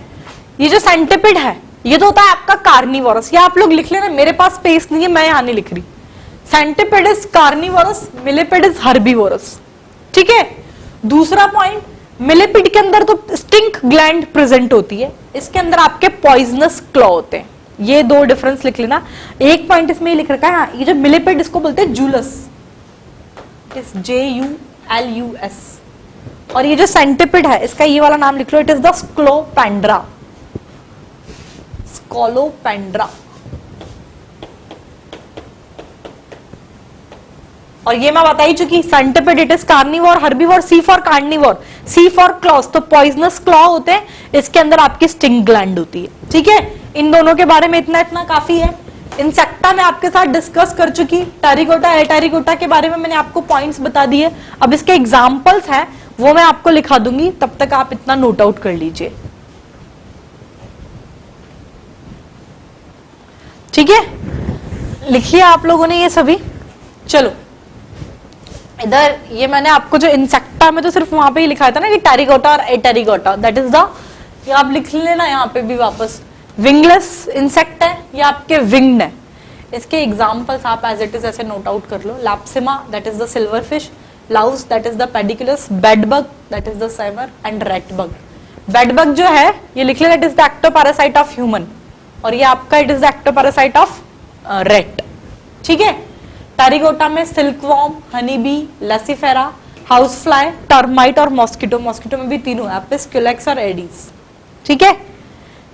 ये जो सेंटिपिड है ये तो होता है आपका कार्निवोरस। या आप लोग लिख लेना, मेरे पास स्पेस नहीं है, मैं यहां नहीं लिख रही। Centipede is carnivorous, millipede is herbivorous. ठीक है, दूसरा पॉइंट, मिलिपिड के अंदर तो स्टिंक ग्लैंड प्रेजेंट होती है, इसके अंदर आपके पॉइजनस क्लॉ होते हैं। ये 2 डिफरेंस लिख लेना। एक पॉइंट इसमें लिख रखा है, हाँ, ये जो मिलिपिड इसको बोलते हैं जूलस, JULUS। और ये जो सेंटिपिड है इसका ये वाला नाम लिख लो, it is the Scolopendra. Scolopendra. और ये मैं बता ही चुकी, centipede it is carnivore, herbivore, C for carnivore, C for claws, तो पॉइजनस क्लॉ होते हैं, इसके अंदर आपकी स्टिंग ग्लैंड होती है। ठीक है, इन दोनों के बारे में इतना काफी है। इंसेक्टा में आपके साथ डिस्कस कर चुकी। टेरिगोटा, एटेरिगोटा के बारे में मैंने आपको पॉइंट्स बता दिए। अब इसके एग्जांपल्स हैं वो मैं आपको लिखा दूंगी, तब तक आप इतना नोट आउट कर लीजिए। ठीक है, लिखिए आप लोगों ने ये सभी। चलो इधर ये मैंने आपको जो इंसेक्टा में तो सिर्फ वहां पे ही लिखा था ना कि टेरिगोटा और एटेरिगोटा, दैट इज द, ये आप लिख लेना यहाँ पे भी वापस। विंगलेस इंसेक्ट है, ये आपके विंग्ड है। इसके एग्जांपल्स आप एज इट इज ऐसे नोट आउट कर लो। Lepisma that is the silver fish, louse that is the Pediculus, bed bug that is the Cimex and rat bug. Bed bug जो है ये लिख लेना, it is the ectoparasite of human, और ये आपका it is the ectoparasite of rat. ठीक है, टेरिगोटा में silkworm, honey bee, Laccifer, house fly, termite और मॉस्किटो। मॉस्किटो में भी 3 एपिस, क्यूलेक्स और एडीज। ठीक है,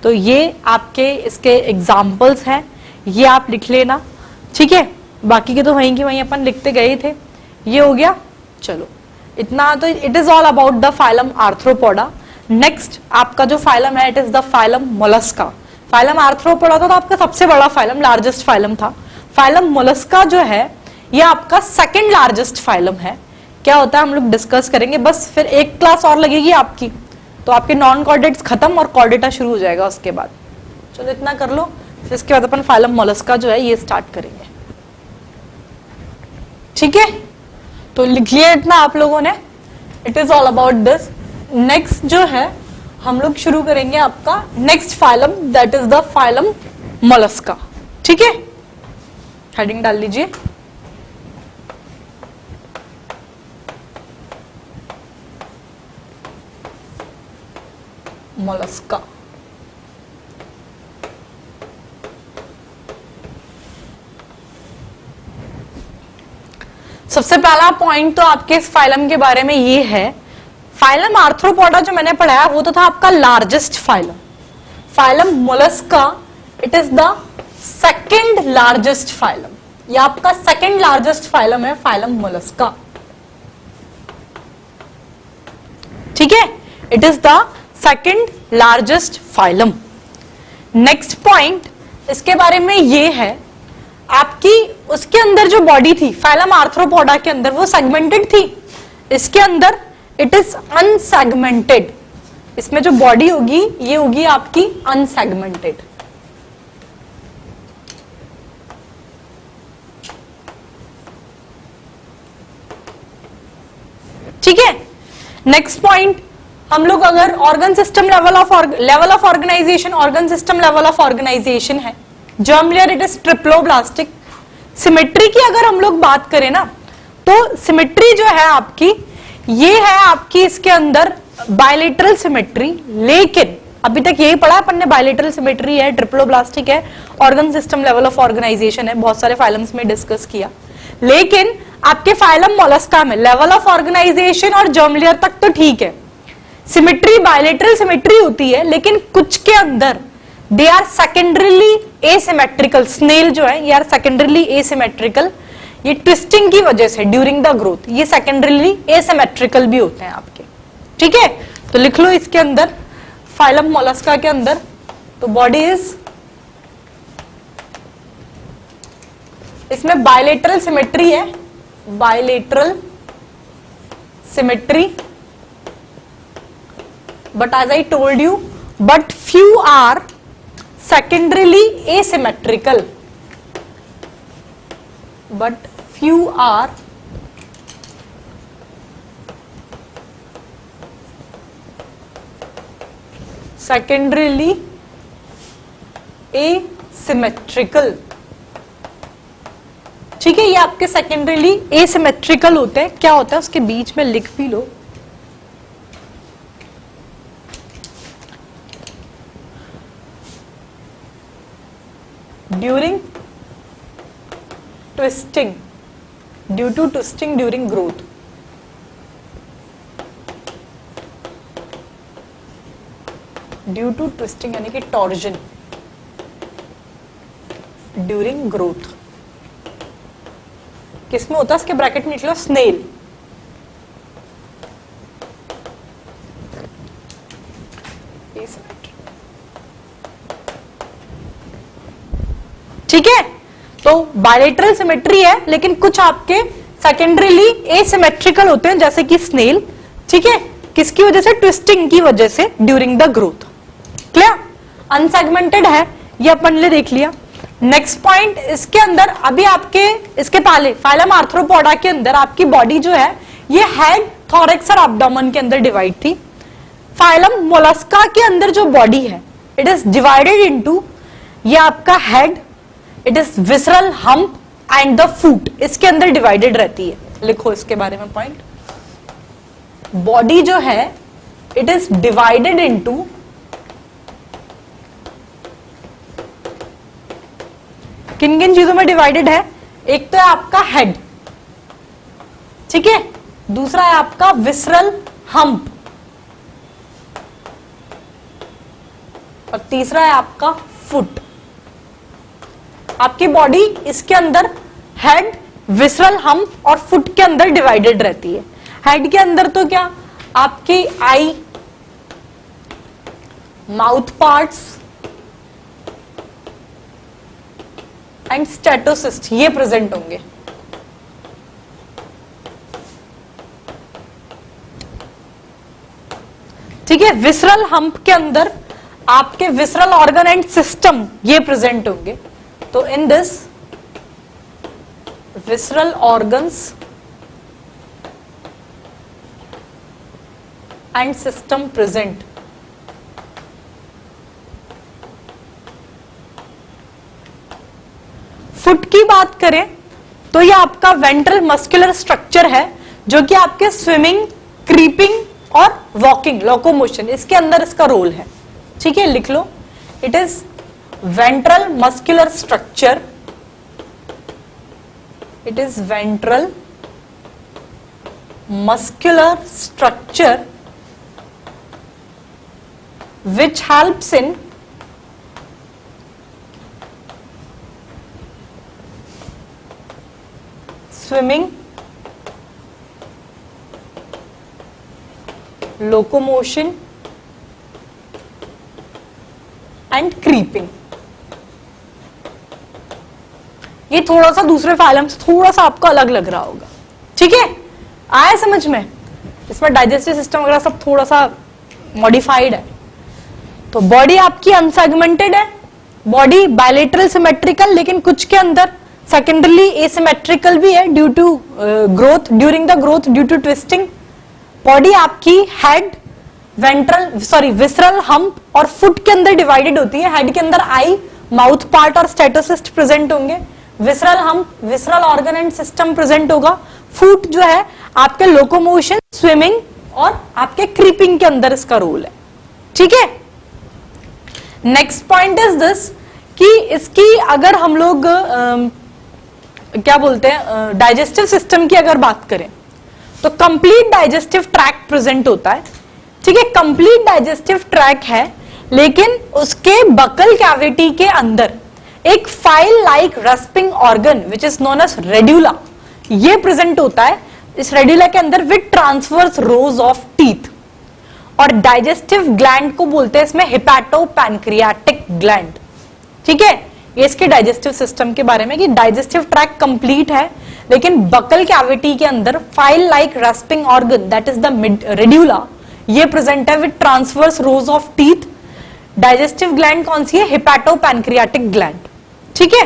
तो ये आपके इसके एग्जाम्पल्स हैं, ये आप लिख लेना। ठीक है, बाकी के तो वहीं की वहीं अपन लिखते गए थे। ये हो गया। चलो इतना तो it is all about the phylum arthropoda. Next आपका जो फाइलम है it is the phylum Mollusca. Phylum arthropoda तो आपका सबसे बड़ा फाइलम, लार्जेस्ट फाइलम था। फाइलम मोलस्का जो है ये आपका सेकंड लार्जेस्ट फाइलम है। क्या होता है हम लोग डिस्कस करेंगे, बस फिर एक क्लास और लगेगी आपकी, तो आपके नॉन कॉर्डेट्स खत्म और कॉर्डेटा शुरू हो जाएगा उसके बाद। चलो इतना कर लो, फिर इसके बाद अपन फाइलम मोलस्का जो है ये स्टार्ट करेंगे। ठीक है, तो लिख लिया इतना आप लोगों ने, it is all about this. Next जो है हम लोग शुरू करेंगे आपका next phylum, that is the phylum Mollusca. ठीक है, हेडिंग डाल लीजिए। मोलस्का। सबसे पहला पॉइंट तो आपके इस फाइलम के बारे में ये है, फाइलम आर्थ्रोपोडा जो मैंने पढ़ाया वो तो था आपका largest phylum. Phylum Mollusca it is the second largest phylum. ये आपका सेकंड लार्जेस्ट फाइलम है, फाइलम मोलस्का। ठीक है, it is the second largest phylum. Next point इसके बारे में ये है, आपकी उसके अंदर जो बॉडी थी फाइलम आर्थ्रोपोडा के अंदर वो सेगमेंटेड थी, इसके अंदर इट इज अनसेगमेंटेड। इसमें जो बॉडी होगी ये होगी आपकी अनसेगमेंटेड। नेक्स्ट पॉइंट, हम लोग अगर organ system level of organization, organ system level of organization है, germ layer it is triploblastic. Symmetry की अगर हम लोग बात करें ना, तो सिमेट्री जो है आपकी, ये है आपकी इसके अंदर बायलेटरल सिमेट्री, लेकिन अभी तक यही पढ़ा अपन ने, बायलेटरल सिमेट्री है, ट्रिप्लोब्लास्टिक है, organ system level of organization है, बहुत सारे फाइलम्स में डिस्कस किया। लेकिन आपके फाइलम मोलस्का में लेवल ऑफ ऑर्गेनाइजेशन और जर्म लेयर तक तो ठीक है, सिमेट्री बायलेटरल सिमेट्री होती है, लेकिन कुछ के अंदर दे आर सेकेंडरीली एसिमेट्रिकल। स्नेल जो है ये आर सेकेंडरीली एसिमेट्रिकल, ये ट्विस्टिंग की वजह से ड्यूरिंग द ग्रोथ ये सेकेंडरीली एसिमेट्रिकल भी होते हैं आपके, ठीक है। तो लिख लो इसके अंदर फाइलम मोलस्का के अंदर, तो बॉडी इज, इसमें बायलेटरल सिमेट्री है, bilateral symmetry, but as I told you, but few are secondarily asymmetrical, but few are secondarily asymmetrical, ठीक है। ये आपके सेकेंडरीली एसिमेट्रिकल होते हैं। क्या होता है उसके बीच में लिख भी लो, during twisting, due to twisting during growth, due to twisting यानी कि टॉर्जन ड्यूरिंग ग्रोथ, किसमें होता है, इसके ब्रैकेट में लिख लो स्नेल, ठीक है। तो बायलेटरल सिमेट्री है, लेकिन कुछ आपके सेकेंडरीली एसिमेट्रिकल होते हैं, जैसे कि स्नेल, ठीक है। किसकी वजह से, ट्विस्टिंग की वजह से during the growth. Clear, unsegmented है, ये अपन ने देख लिया। नेक्स्ट पॉइंट, इसके अंदर अभी आपके, इसके पहले फाइलम आर्थ्रोपोडा के अंदर आपकी बॉडी जो है ये हेड, थोरैक्स और एब्डोमेन के अंदर डिवाइड थी। फाइलम मोलस्का के अंदर जो बॉडी है इट इज डिवाइडेड इनटू, ये आपका head, it is visceral, hump and the फूट, इसके अंदर डिवाइडेड रहती है। लिखो इसके बारे में पॉइंट, बॉडी जो है इट इज डिवाइडेड इनटू किन किन चीजों में डिवाइडेड है, एक तो है आपका हेड, ठीक है, दूसरा है आपका विसरल हम्प, और तीसरा है आपका फुट। आपकी बॉडी इसके अंदर हेड, विसरल हम्प और फुट के अंदर डिवाइडेड रहती है। हेड के अंदर तो क्या, आपकी आई, माउथ पार्ट्स एंड स्टेटोसिस्ट ये प्रेजेंट होंगे, ठीक है। विसरल हम्प के अंदर आपके विसरल ऑर्गन एंड सिस्टम ये प्रेजेंट होंगे। तो in this visceral organs and system present. Foot की बात करें तो ये आपका वेंट्रल मस्कुलर स्ट्रक्चर है, जो कि आपके स्विमिंग, क्रीपिंग और वॉकिंग, लोकोमोशन, इसके अंदर इसका रोल है, ठीक है। लिख लो, it is ventral muscular structure, it is ventral muscular structure which helps in swimming, locomotion and creeping। ये थोड़ा सा दूसरे फाइलम से थोड़ा सा आपको अलग लग रहा होगा, ठीक है, आया समझ में। इसमें डाइजेस्टिव सिस्टम वगैरह सब थोड़ा सा मॉडिफाइड है। तो बॉडी आपकी अनसेगमेंटेड है, बॉडी बायलेटरल सिमेट्रिकल, लेकिन कुछ के अंदर सेकेंडरली एसिमेट्रिकल भी है due to growth, during the growth due to twisting. Body आपकी हेड, विसरल हम्प और फुट के अंदर डिवाइडेड होती है। हेड के अंदर आई, माउथ पार्ट और स्टेटोसिस्ट प्रेजेंट होंगे। Visceral hump, visceral organ and system present होगा। फुट जो है आपके लोकोमोशन, स्विमिंग और आपके क्रीपिंग के अंदर इसका रोल है। ठीक है, नेक्स्ट पॉइंट इज दिस कि इसकी अगर हम लोग क्या बोलते हैं, डाइजेस्टिव सिस्टम की अगर बात करें तो कंप्लीट डाइजेस्टिव ट्रैक्ट प्रेजेंट होता है। ठीक है, कंप्लीट डाइजेस्टिव ट्रैक है, लेकिन उसके बकल कैविटी के अंदर एक file like rasping organ which is known as radula, ये प्रेजेंट होता है इस रेड्यूला के अंदर with transverse rows of teeth. और डाइजेस्टिव ग्लैंड को बोलते हैं इसमें हिपैटो पैनक्रियाटिक ग्लैंड। ठीक है, ये इसके डाइजेस्टिव सिस्टम के बारे में कि डाइजेस्टिव ट्रैक कंप्लीट है, लेकिन बकल कैविटी के अंदर file like rasping organ that is the radula, ये प्रेजेंट है with transverse rows of teeth. Digestive gland कौन सी है? Hepato pancreatic gland. ठीक है,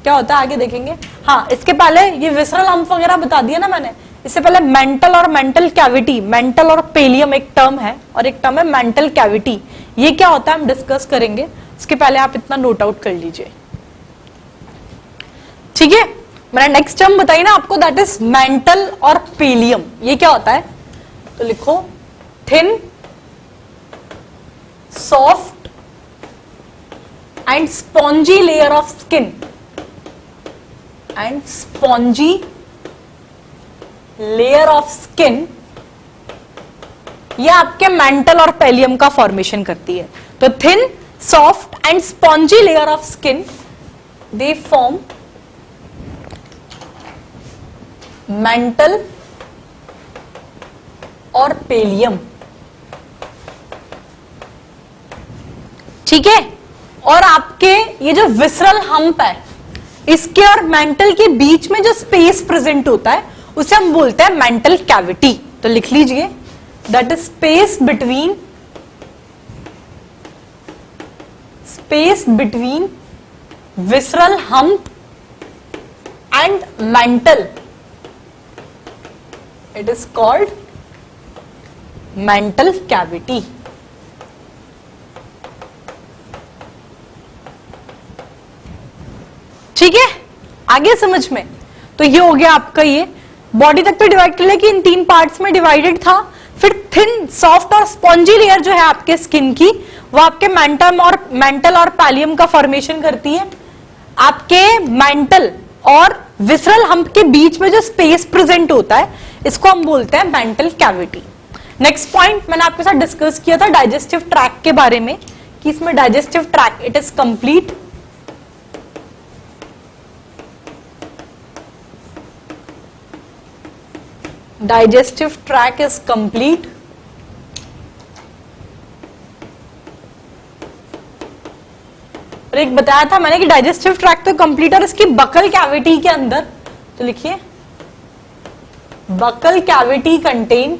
क्या होता है आगे देखेंगे। हाँ, इसके पहले ये विसरल हम्प वगैरह बता दिया ना मैंने। इससे पहले मेंटल और मेंटल कैविटी, मेंटल और पेलियम एक टर्म है और एक टर्म है मेंटल कैविटी। ये क्या होता है हम डिस्कस करेंगे, उसके पहले आप इतना नोट आउट कर लीजिए। ठीक है, मैंने नेक्स्ट टर्म बताई ना आपको, दैट इज मेंटल और पेलियम। ये क्या होता है तो लिखो, thin, soft and spongy layer of skin and spongy layer of skin, ये आपके मेंटल और पेलियम का फॉर्मेशन करती है। तो thin, soft and spongy layer of skin, they form mental और पेलियम। ठीक है, और आपके ये जो विसरल हम्प है, इसके और मेंटल के बीच में जो स्पेस प्रेजेंट होता है उसे हम बोलते हैं मेंटल कैविटी। तो लिख लीजिए, that is space between visceral hump and mental, it is called mantle cavity. ठीक है, आगे समझ में। तो ये हो गया आपका, ये बॉडी तक तो डिवाइड कर लिया कि इन 3 पार्ट्स में डिवाइडेड था। फिर थिन, सॉफ्ट और स्पॉन्जी लेयर जो है आपके स्किन की, वो आपके मेंटल और पैलियम का फॉर्मेशन करती है। आपके मेंटल और विसरल हम्प के बीच में जो स्पेस प्रेजेंट होता है, इसको हम बोलते हैं मेंटल कैविटी। नेक्स्ट पॉइंट मैंने आपके साथ डिस्कस किया था डाइजेस्टिव ट्रैक के बारे में, कि इसमें digestive track it is complete. Digestive tract is complete. और एक बताया था मैंने कि डाइजेस्टिव ट्रैक्ट तो कंप्लीट, और इसकी बकल कैविटी के अंदर, तो लिखिए, buccal cavity contain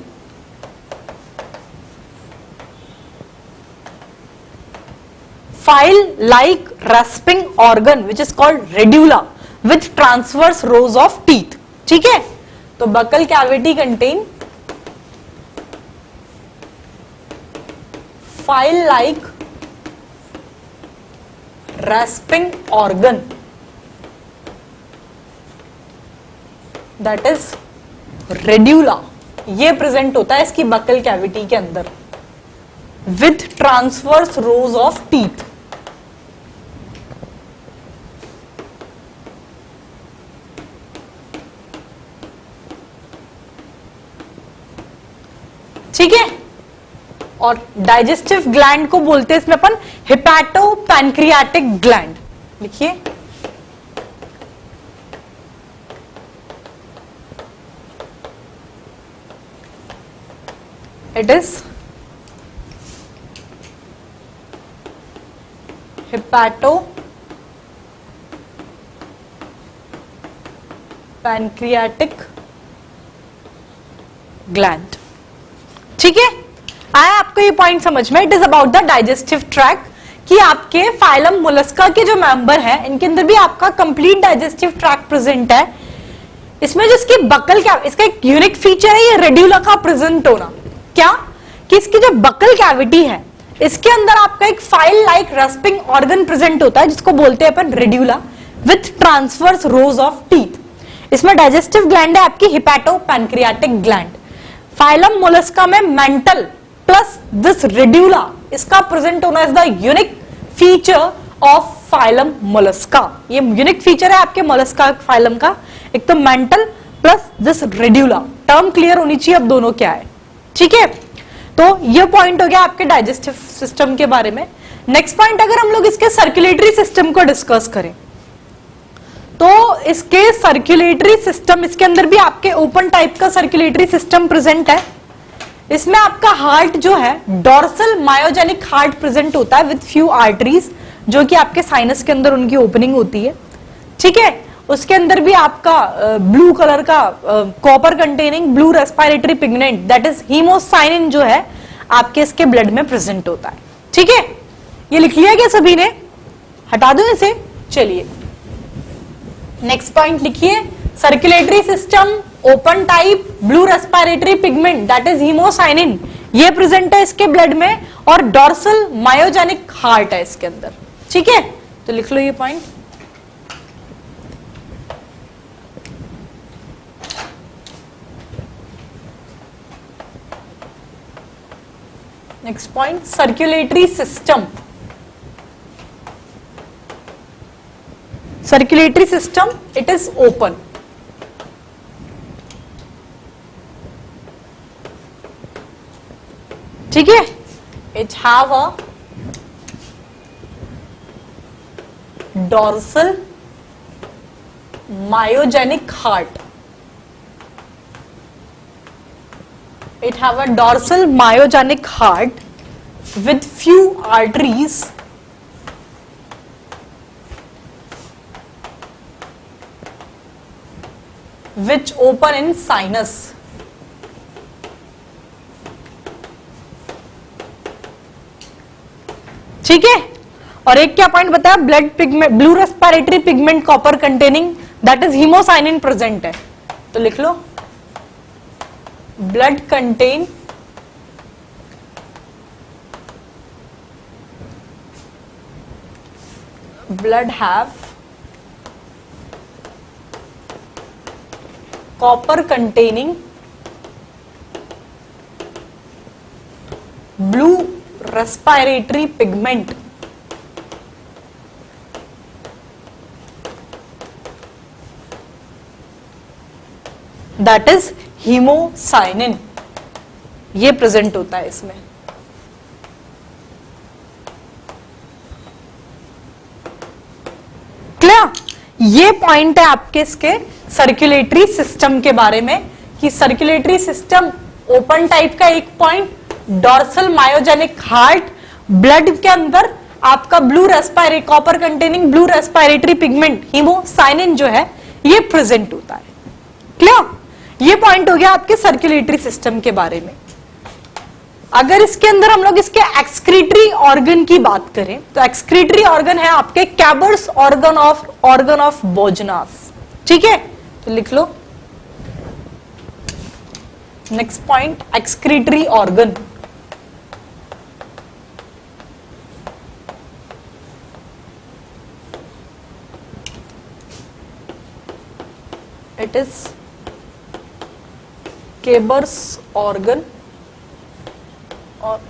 file like rasping organ which is called radula with transverse rows of teeth. ठीक है, तो buccal cavity contain file like rasping organ, that is radula, ये प्रेजेंट होता है इसकी बकल कैविटी के अंदर with transverse rows of teeth. ठीक है, और डाइजेस्टिव ग्लैंड को बोलते हैं इसमें अपन हिपैटो पैनक्रियाटिक ग्लैंड। लिखिए, it is hepato pancreatic gland. ठीक है, आया आपको ये पॉइंट समझ में? It is about the digestive tract, कि आपके फाइलम मोलस्का के जो मेंबर हैं इनके अंदर भी आपका कंप्लीट डाइजेस्टिव ट्रैक्ट प्रेजेंट है। इसमें जो इसकी बकल क्या, इसका एक यूनिक फीचर है ये रेड्यूला का प्रेजेंट होना। क्या कि इसकी जो बकल कैविटी है इसके अंदर आपका एक file like rasping organ present होता है जिसको बोलते हैं अपन radula with transverse rows of teeth. इसमें डाइजेस्टिव ग्लैंड है आपकी hepato pancreatic gland. Phylum Mollusca में मेंटल प्लस दिस रेड्यूला, इसका प्रेजेंट होना is the unique feature of phylum mollusca. ये यूनिक फीचर है आपके मोलस्का फाइलम का, एक तो mantle plus this radula. Term clear होनी चाहिए अब दोनों क्या है, ठीक है। तो ये पॉइंट हो गया आपके डाइजेस्टिव सिस्टम के बारे में। नेक्स्ट पॉइंट अगर हम लोग इसके सर्कुलेटरी सिस्टम को डिस्कस करें तो इसके सर्कुलेटरी सिस्टम, इसके अंदर भी आपके ओपन टाइप का सर्कुलेटरी सिस्टम प्रेजेंट है। इसमें आपका हार्ट जो है डॉर्सल मायोजेनिक हार्ट प्रेजेंट होता है विद फ्यू आर्टरीज, जो कि आपके साइनस के अंदर उनकी ओपनिंग होती है, ठीक है। उसके अंदर भी आपका ब्लू कलर का copper containing blue respiratory pigment that is haemocyanin जो है आपके इसके ब्लड में प्रेजेंट होता है, ठीक है। ये लिख लिया क्या सभी ने, हटा दो इसे। चलिए नेक्स्ट पॉइंट लिखिए, circulatory system open type blue respiratory pigment that is haemocyanin, ये प्रेजेंट है इसके ब्लड में, और डॉर्सल मायोजेनिक हार्ट है इसके अंदर, ठीक है। तो लिख लो ये point. Next point, circulatory system. Circulatory system it is open, ठीक है। It have a dorsal myogenic heart, it have a dorsal myogenic heart with few arteries which open in sinus, ठीक है। और एक क्या पॉइंट बताया, blood pigment blue respiratory pigment copper containing that is haemocyanin present है, तो लिख लो blood contain blood have copper containing blue respiratory pigment that is haemocyanin, ये प्रेजेंट होता है इसमें। क्लियर, ये पॉइंट है आपके इसके सर्कुलेटरी सिस्टम के बारे में कि सर्कुलेटरी सिस्टम ओपन टाइप का एक point, dorsal myogenic heart, blood के अंदर आपका blue respiratory copper containing blue respiratory pigment haemocyanin जो है ये प्रेजेंट होता है। क्लियर, ये पॉइंट हो गया आपके सर्कुलेटरी सिस्टम के बारे में। अगर इसके अंदर हम लोग इसके एक्सक्रीटरी ऑर्गन की बात करें तो एक्सक्रीटरी ऑर्गन है आपके कैबर्स ऑर्गन ऑफ बोजनास, ठीक है। तो लिख लो next point, excretory organ. It is Keber's organ और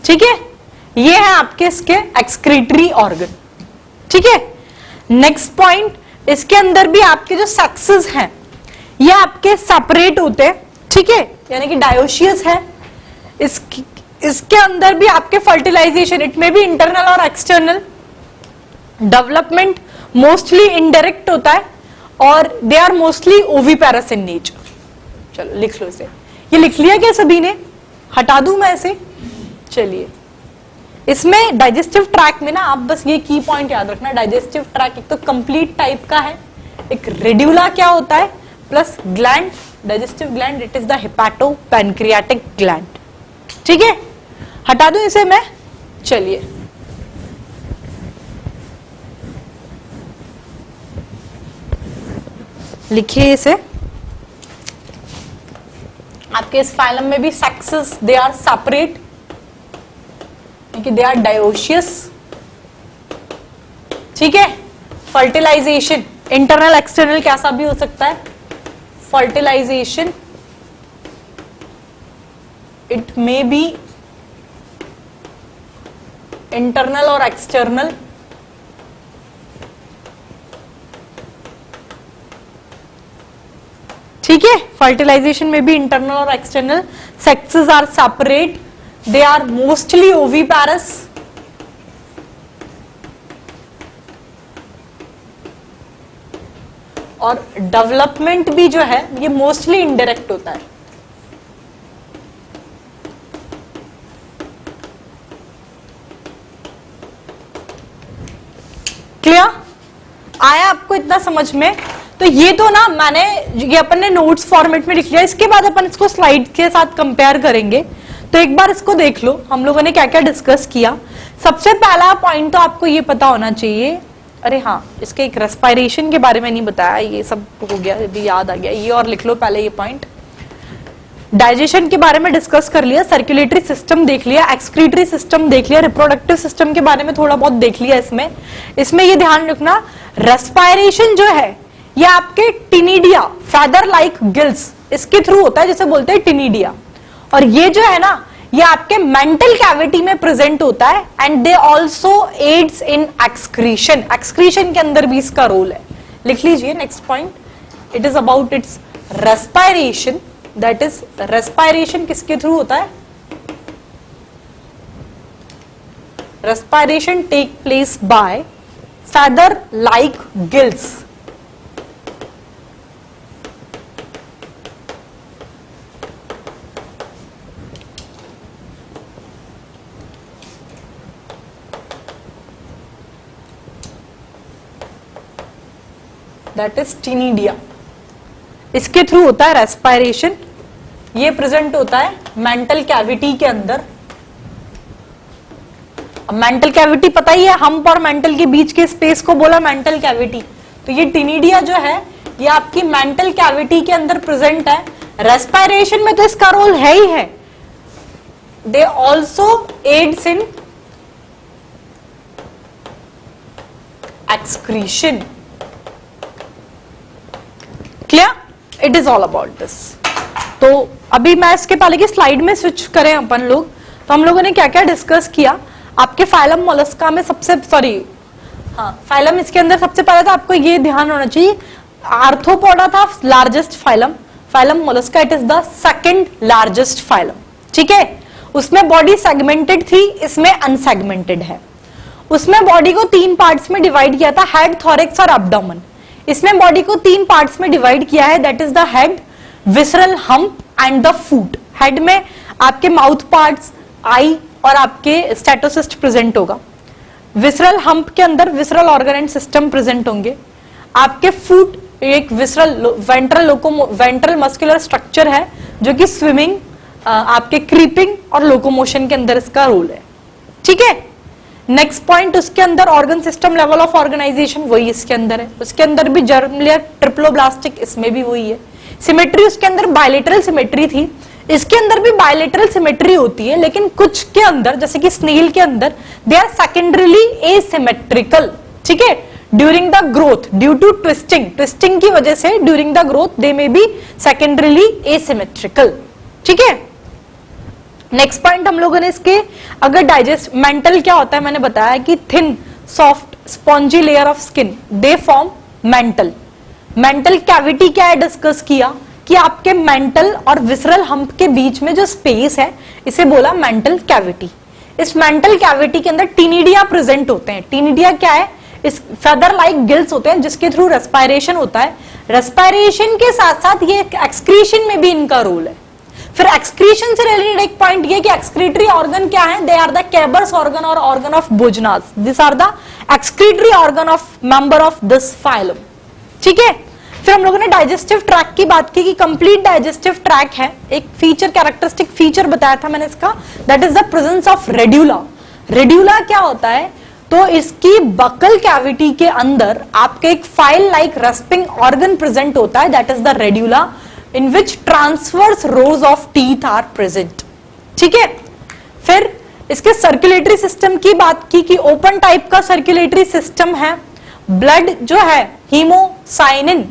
ठीक है, ये है आपके इसके एक्सक्रीटरी ऑर्गन, ठीक है। नेक्स्ट पॉइंट, इसके अंदर भी आपके जो सेक्सेस हैं ये आपके सेपरेट होते हैं, ठीक है, यानी कि डायोशियस है। इसके अंदर भी आपके फर्टिलाइजेशन इट में भी इंटरनल और एक्सटर्नल, डेवलपमेंट मोस्टली इनडायरेक्ट होता है और they are mostly oviparous in nature. चलो लिख लो इसे, ये लिख लिया क्या सभी ने, हटा दूं मैं इसे। चलिए, इसमें डाइजेस्टिव ट्रैक में ना आप बस ये की पॉइंट याद रखना, डाइजेस्टिव ट्रैक एक तो कंप्लीट टाइप का है, एक रेड्यूला क्या होता है plus gland, digestive gland it is the hepato pancreatic gland, ठीक है। हटा दूं इसे मैं, चलिए लिखिए इसे। आपके इस फाइलम में भी sexes they are separate, they are dioecious, ठीक है। फर्टिलाइजेशन इंटरनल एक्सटर्नल कैसा भी हो सकता है। Fertilization it may be internal और एक्सटर्नल। ठीक है, फर्टिलाइजेशन में भी इंटरनल और external. Sexes are separate, they are mostly oviparous. और डेवलपमेंट भी जो है ये मोस्टली इनडायरेक्ट होता है। क्लियर आया आपको इतना समझ में? तो ये तो ना मैंने ये अपन ने नोट्स फॉर्मेट में लिख लिया। इसके बाद अपन इसको स्लाइड के साथ कंपेयर करेंगे, तो एक बार इसको देख लो हम लोगों ने क्या क्या डिस्कस किया। सबसे पहला पॉइंट तो आपको ये पता होना चाहिए, अरे हाँ इसके एक रेस्पिरेशन के बारे में नहीं बताया, ये सब हो गया, यदि याद आ गया ये और लिख लो पहले ये पॉइंट। डाइजेशन के बारे में डिस्कस कर लिया, सर्कुलेटरी सिस्टम देख लिया, एक्सक्रीटरी सिस्टम देख लिया, रिप्रोडक्टिव सिस्टम के बारे में थोड़ा बहुत देख लिया। इसमें ये ध्यान रखना रेस्पिरेशन जो है ये आपके टिनिडिया फेदर लाइक गिल्स इसके थ्रू होता है, जिसे बोलते हैं टिनिडिया। और ये जो है ना ये आपके मेंटल कैविटी में प्रेजेंट होता है and they also aids in excretion. Excretion के अंदर भी इसका रोल है। लिख लीजिए next point, it is about its respiration. That is respiration किसके थ्रू होता है? Respiration take place by feather like gills. That is ctenidia, इसके थ्रू होता है रेस्पिरेशन। ये प्रेजेंट होता है मेंटल कैविटी के अंदर। अब मेंटल कैविटी पता ही है, हम्प और मेंटल के बीच के स्पेस को बोला मेंटल कैविटी। तो ये टिनिडिया जो है ये आपकी मेंटल कैविटी के अंदर प्रेजेंट है। रेस्पिरेशन में तो इसका रोल है ही है। They also aids in excretion. Clear? It is all about this. तो अभी मैं इसके पहले की स्लाइड में स्विच करें अपन लोग, तो हम लोगों ने क्या क्या डिस्कस किया। आपके फाइलम मोलस्का में फाइलम इसके अंदर सबसे पहले तो आपको ये ध्यान होना चाहिए, आर्थ्रोपोडा था largest phylum, phylum Mollusca it is the second largest phylum. ठीक है, उसमें बॉडी सेगमेंटेड थी, इसमें अनसेगमेंटेड है। उसमें बॉडी को 3 पार्ट्स में डिवाइड किया था, हेड, थोरैक्स और एब्डोमेन। इसमें बॉडी को 3 पार्ट्स में डिवाइड किया है, that is the head, visceral hump and the foot. Head में आपके माउथ पार्ट्स, आई और आपके स्टेटोसिस्ट प्रेजेंट होगा। विसरल हम्प के अंदर visceral organ and system present होंगे। आपके फूट एक वेंट्रल मस्कुलर स्ट्रक्चर है जो कि स्विमिंग, आपके क्रीपिंग और लोकोमोशन के अंदर इसका रोल है। ठीक है, नेक्स्ट पॉइंट उसके अंदर organ system level of organization वही इसके अंदर है। उसके अंदर भी जर्म लेयर ट्रिप्लोब्लास्टिक, इसमें भी वही है। सिमेट्री उसके अंदर बायलेटरल सिमेट्री थी, इसके अंदर भी बायलेटरल सिमेट्री होती है, लेकिन कुछ के अंदर जैसे कि स्नेल के अंदर दे आर सेकेंडरीली एसिमेट्रिकल। ठीक है, during the growth due to twisting की वजह से during the growth they may be secondarily asymmetrical. ठीक है, नेक्स्ट पॉइंट हम लोगों ने इसके अगर डाइजेस्ट मेंटल क्या होता है मैंने बताया कि thin soft spongy layer of skin they form mental. Mantle cavity क्या है डिस्कस किया कि आपके मेंटल और विसरल हम्प के बीच में जो स्पेस है इसे बोला मेंटल कैविटी। इस मेंटल कैविटी के अंदर टिनिडिया प्रेजेंट होते हैं। टिनिडिया क्या है? इस फेदर लाइक गिल्स होते हैं जिसके थ्रू रेस्पिरेशन होता है। रेस्पिरेशन के साथ साथ ये एक्सक्रीशन में भी इनका रोल है। फिर एक्सक्रीशन से रिलेटेड एक पॉइंट ये कि एक्सक्रीटरी ऑर्गन क्या है? They are the Keber's organ और organ of Bojanus. This are the excretory organ of member of this phylum. ठीक है, फिर हम लोगों ने डाइजेस्टिव ट्रैक की बात की कि कंप्लीट डाइजेस्टिव ट्रैक है। एक फीचर कैरेक्टरिस्टिक फीचर बताया था मैंने इसका, that is the presence of radula. Radula क्या होता है, तो इसकी बकल कैविटी के अंदर आपके एक file like rasping organ present होता है, that is the radula, in which transverse rows of teeth are present. ठीक है, फिर इसके सर्कुलेटरी सिस्टम की बात की कि ओपन टाइप का सर्कुलेटरी सिस्टम है। ब्लड जो है हीमोसाइनिन,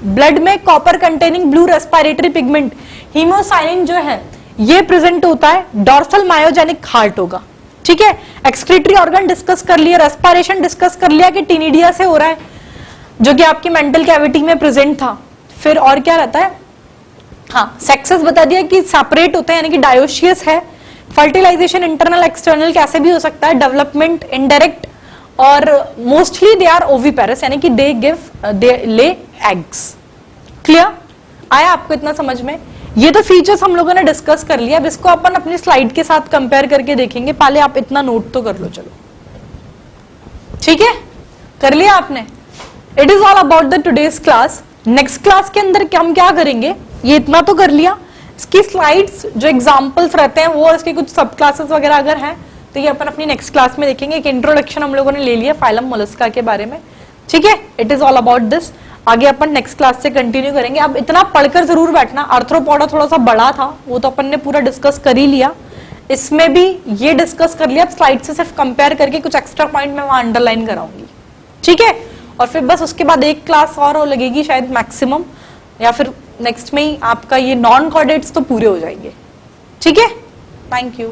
ब्लड में copper containing blue respiratory pigment haemocyanin जो है ये प्रेजेंट होता है। डॉर्सल मायोजेनिक हार्ट होगा। ठीक है, एक्सक्रीटरी ऑर्गन डिस्कस कर लिया, रेस्पिरेशन डिस्कस कर लिया कि टीनिडिया से हो रहा है, जो कि आपकी मेंटल कैविटी में प्रेजेंट था। फिर और क्या रहता है, हाँ सेक्सेस बता दिया कि सेपरेट होते हैं, यानी कि डायोशियस है। फर्टिलाइजेशन इंटरनल एक्सटर्नल कैसे भी हो सकता है, डेवलपमेंट इनडायरेक्ट, और मोस्टली दे आर ओविपेरस, यानी कि दे ले एग्स। क्लियर आया आपको इतना समझ में? ये तो फीचर्स हम लोगों ने डिस्कस कर लिया। अब इसको अपन अपनी स्लाइड के साथ कंपेयर करके देखेंगे। पहले आप इतना नोट तो कर लो, चलो ठीक है, कर लिया आपने? It is all about the today's class. Next class के अंदर हम क्या करेंगे, ये इतना तो कर लिया, इसकी स्लाइड्स जो एग्जांपल्स रहते हैं वो, और इसके कुछ सब क्लासेस वगैरह अगर हैं तो ये अपन अपनी नेक्स्ट क्लास में देखेंगे। एक इंट्रोडक्शन हम लोगों ने ले लिया फाइलम मोलस्का के बारे में। ठीक है, it is all about this. आगे अपन नेक्स्ट क्लास से कंटिन्यू करेंगे। अब इतना पढ़कर जरूर बैठना, आर्थ्रोपोडा थोड़ा सा बड़ा था, वो तो अपन ने पूरा डिस्कस कर ही लिया, इसमें भी ये डिस्कस कर लिया। अब स्लाइड से सिर्फ कंपेयर करके कुछ एक्स्ट्रा पॉइंट मैं वहां अंडरलाइन कराऊंगी। ठीक है, और फिर बस उसके बाद एक क्लास और लगेगी शायद मैक्सिमम, या फिर नेक्स्ट में ही आपका ये नॉन कॉर्डेट्स तो पूरे हो जाएंगे। ठीक है, थैंक यू।